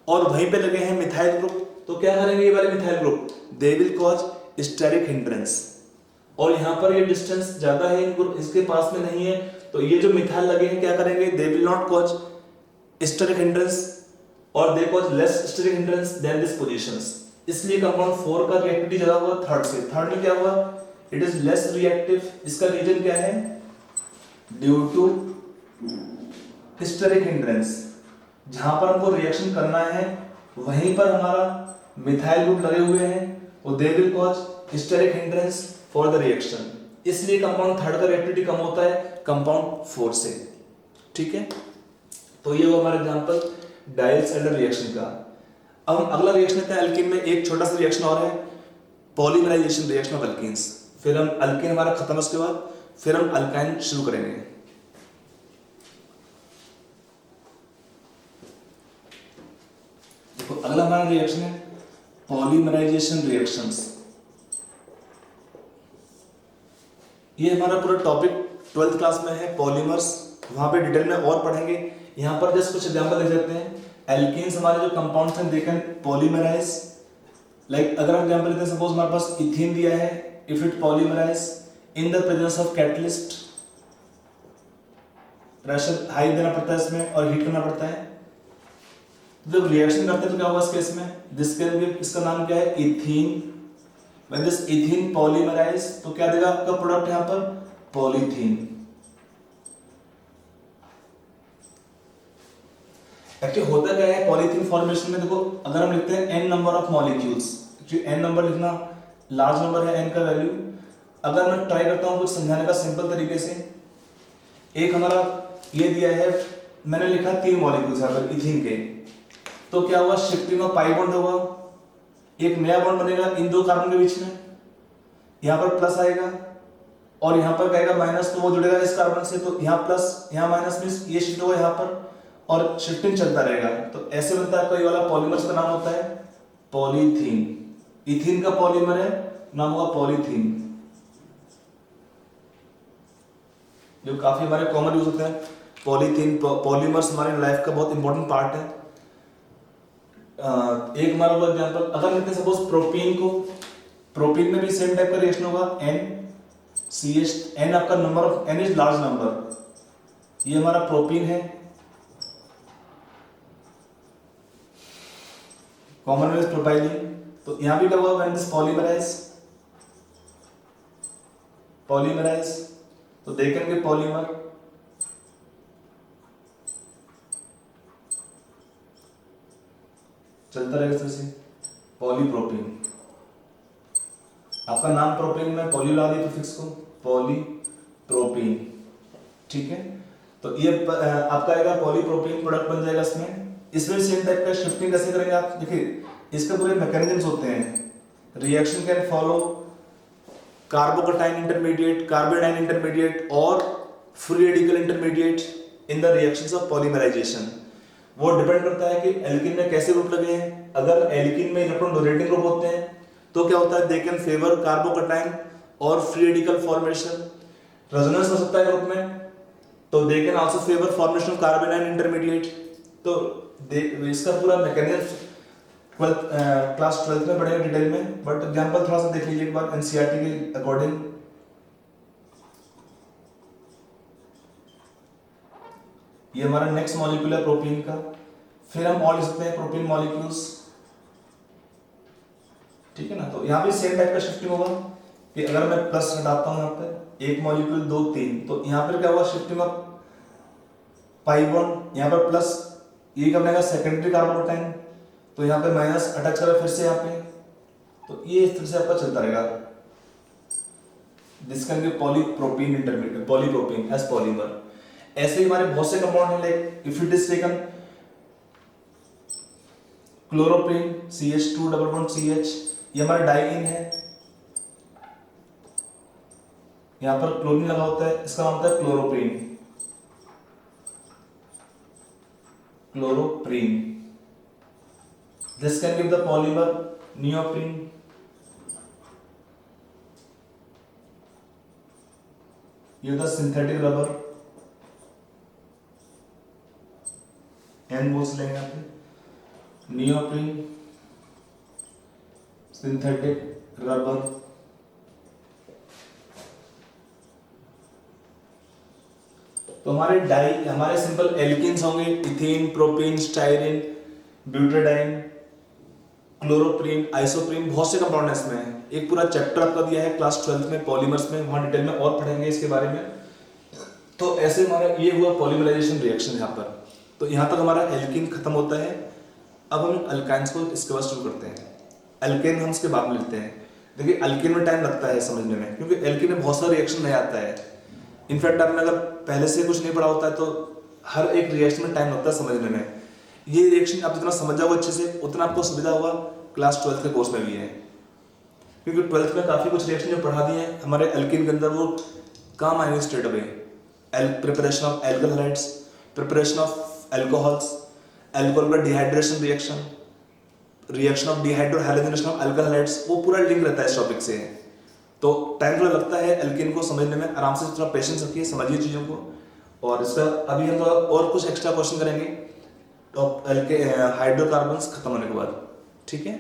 और वहीं पे लगे हैं मिथाइल ग्रुप, तो क्या करेंगे ये वाले methyl group, they will cause steric hindrance. और यहाँ पर ये डिस्टेंस ज्यादा है, इसके पास में नहीं है, तो ये जो मिथाइल लगे हैं क्या करेंगे, they will not cause steric hindrance, और they cause less steric hindrance than this positions. इसलिए कंपाउंड 4 का रिएक्टिविटी ज्यादा हुआ थर्ड से। थर्ड में क्या हुआ, इट इज लेस रिएक्टिव। इसका रीजन क्या है, ड्यू टू स्टेरिक हिंड्रेंस। जहां पर हमको रिएक्शन करना है वहीं पर हमारा मिथाइल ग्रुप लगे हुए हैं, वो they will cause steric hindrance for the reaction. इसलिए कंपाउंड थर्ड का रिएक्टिविटी कम होता है कंपाउंड 4 से। ठीक है, तो ये वो हमारा एग्जांपल डाइल्स एल्डर रिएक्शन का। अब हम अगला रिएक्शन लेते हैं एल्कीन में। एक छोटा सा रिएक्शन और है, पॉलीमराइजेशन रिएक्शन ऑफ एल्कीन्स। फिर हम एल्कीन हमारा खत्म, उसके बाद फिर हम अल्काइन शुरू करेंगे। देखो अगला हमारा रिएक्शन है पॉलीमराइजेशन रिएक्शंस। ये हमारा पूरा टॉपिक 12th क्लास में है, पॉलीमर्स, वहां पे डिटेल में और पढ़ेंगे। यहाँ पर जस्ट कुछ एग्जांपल देख लेते हैं। एल्कीन्स हमारे जो कंपाउंड्स हैं दे कैन पॉलीमराइज, लाइक अगर हम एग्जांपल लेते हैं, सपोज हमारे पास इथीन दिया है, if it polymerize in the presence of catalyst, pressure high देना पड़ता है इसमें और हीट करना पड़ता है। जब रिएक्शन करते हैं तो क्या होगा इस केस में, दिस कैन बी, इसका नाम क्या है, ethene. When this ethene polymerize तो क्या देगा आपका प्रोडक्ट यहाँ पर, पॉलीथीन। एक्चुअली होता क्या है पॉलीथीन फॉर्मेशन में, देखो अगर हम लिखते हैं n number of molecules, actually n number लिखना लार्ज नंबर है n का वैल्यू। अगर मैं ट्राई करता हूँ कुछ समझाने का सिंपल तरीके से, एक हमारा ये दिया है, मैंने लिखा 3 मॉलिक्यूल्स यहाँ पर इथीन के, तो क्या हुआ, शिफ्टिंग ऑफ पाई बॉन्ड होगा, एक नया बॉन्ड बनेगा इन 2 कार्बन के बीच में, यहाँ पर प्लस आएगा और यहाँ पर कहेगा माइनस, तो वो जुड़ेगा इस कार्बन से, तो यहाँ प्लस यहाँ माइनस मींस ये शिफ्ट होगा यहाँ पर और शिफ्टिंग चलता रहेगा। तो ऐसे बनता है, आपका ये वाला पॉलीमर्स का नाम होता है पॉलीथीन। इथीन का पॉलीमर है, नाम होगा पॉलीथीन, जो काफी हमारे कॉमन यूज होते हैं। पॉलीथीन पॉलीमर्स हमारे लाइफ का बहुत इंपॉर्टेंट पार्ट है। एक हमारा हुआ एग्जाम्पल, अगर लेते हैं सपोज प्रोपीन को, प्रोपीन में भी सेम टाइप का रिएक्शन होगा, NCH, N आपका number of, N is large number, ये हमारा प्रोपीन है, कॉमन विद प्रोपाइलिन। तो यहां भी क्या हुआ, व्हेन दिस पॉलीमराइज, तो देखेंगे पॉलीमर, चलता रहेगा इस तरह से, पॉलीप्रोपीन, आपका नाम प्रोपीन में पॉली लगा दिया प्रीफिक्स को, पॉलीप्रोपीन, ठीक है। तो ये आपका आएगा पॉलीप्रोपीन प्रोडक्ट बन जाएगा इसमें सेम टाइप का शिफ्टिंग कैसे करेंगे आप, देखिए इसके पूरे मैकेनिज्म्स होते हैं। Reaction can follow carbocation intermediate, carbanion intermediate और free radical intermediate in the reactions of polymerisation. वो डिपेंड करता है कि एल्किन में कैसे ग्रुप लगे हैं। अगर एल्किन में इलेक्ट्रॉन डोनेटिंग ग्रुप होते हैं तो क्या होता है, दे कैन फेवर कार्बोकटाइन और फ्री रेडिकल फॉर्मेशन। रेजोनेंस हो सकता है ग्रुप में, तो they can also favour formation of carbanion intermediate. तो इसका पूरा मैकेनिज्म क्लास 12th में पढ़ेगा डिटेल में, बट एग्जांपल थोड़ा सा देख लीजिए एक बार एनसीईआरटी के अकॉर्डिंग। ये हमारा नेक्स्ट मॉलिक्यूल है प्रोपीन का। फिर हम और लिख सकते हैं प्रोपीन मॉलिक्यूल्स, ठीक है ना। तो यहाँ पे सेम टाइप का शिफ्टिंग होगा कि अगर मैं प्लस हटाता हूँ यहाँ पे, एक मॉलिक्यूल 2 3, तो यहाँ पर क्या हुआ, शिफ्टिंग ऑफ पाई बॉन्ड, यहाँ पर प्लस, ये क्या बनेगा सेकेंडरी कार्बोकटाइन, तो यहाँ पे माइनस अटैच करा फिर से यहाँ पे, तो ये इस तरह से आपका चलता रहेगा। This can be polypropene intermediate, polypropene as polymer. ऐसे ही हमारे बहुत से कंपाउंड हैं, like if it is taken chloroprene CH2 double bond CH, ये हमारा डाइईन है, यहाँ पर क्लोरीन लगा होता है, इसका नाम होता है chloroprene, chloroprene. This can give the polymer neoprene, ये the synthetic rubber, N बोल्स लेंगे यहाँ पे, neoprene, synthetic rubber। तो हमारे सिंपल एल्कीन्स होंगे, ethene, propene, styrene, butadiene, chloroprene, isoprene, बहुत से कंपाउंड है इसमें। एक पूरा चैप्टर आपका दिया है क्लास 12th में पॉलीमर्स में, वहां डिटेल में और पढ़ेंगे इसके बारे में। तो ऐसे हमारा ये हुआ पॉलीमराइजेशन रिएक्शन यहाँ पर। तो यहाँ तक हमारा एल्कीन खत्म होता है। अब हम अल्काइंस को इसके बाद शुरू करते हैं। एल्केन हम इसके बाद में लेते हैं। देखिए एल्केन में टाइम लगता है समझने में, क्योंकि एल्केन में बहुत सारा रिएक्शन नहीं आता है। इनफैक्ट आपने अगर पहले से कुछ नहीं पढ़ा होता है तो हर एक रिएक्शन में टाइम लगता है समझने में। ये रिएक्शन आप जितना समझ जाओगे अच्छे से, उतना आपको सुविधा होगा क्लास 12th के कोर्स में भी है, क्योंकि 12th में काफी कुछ रिएक्शन जो पढ़ा दिए हैं हमारे एल्कीन के अंदर, वो काम आएंगे straight away. Preparation of alkyl halides, preparation of alcohols, alcohol का dehydration reaction, reaction of dehydrohalogenation of alkyl halides, वो पूरा लिंक रहता है इस टॉपिक से। तो टाइम थोड़ा लगता है एल्कीन को समझने में, आराम से थोड़ा पेशेंस रखिए, समझिए चीज़ों को। और इसका अभी हम और कुछ एक्स्ट्रा क्वेश्चन करेंगे तो हाइड्रोकार्बन्स खत्म होने के बाद, ठीक है।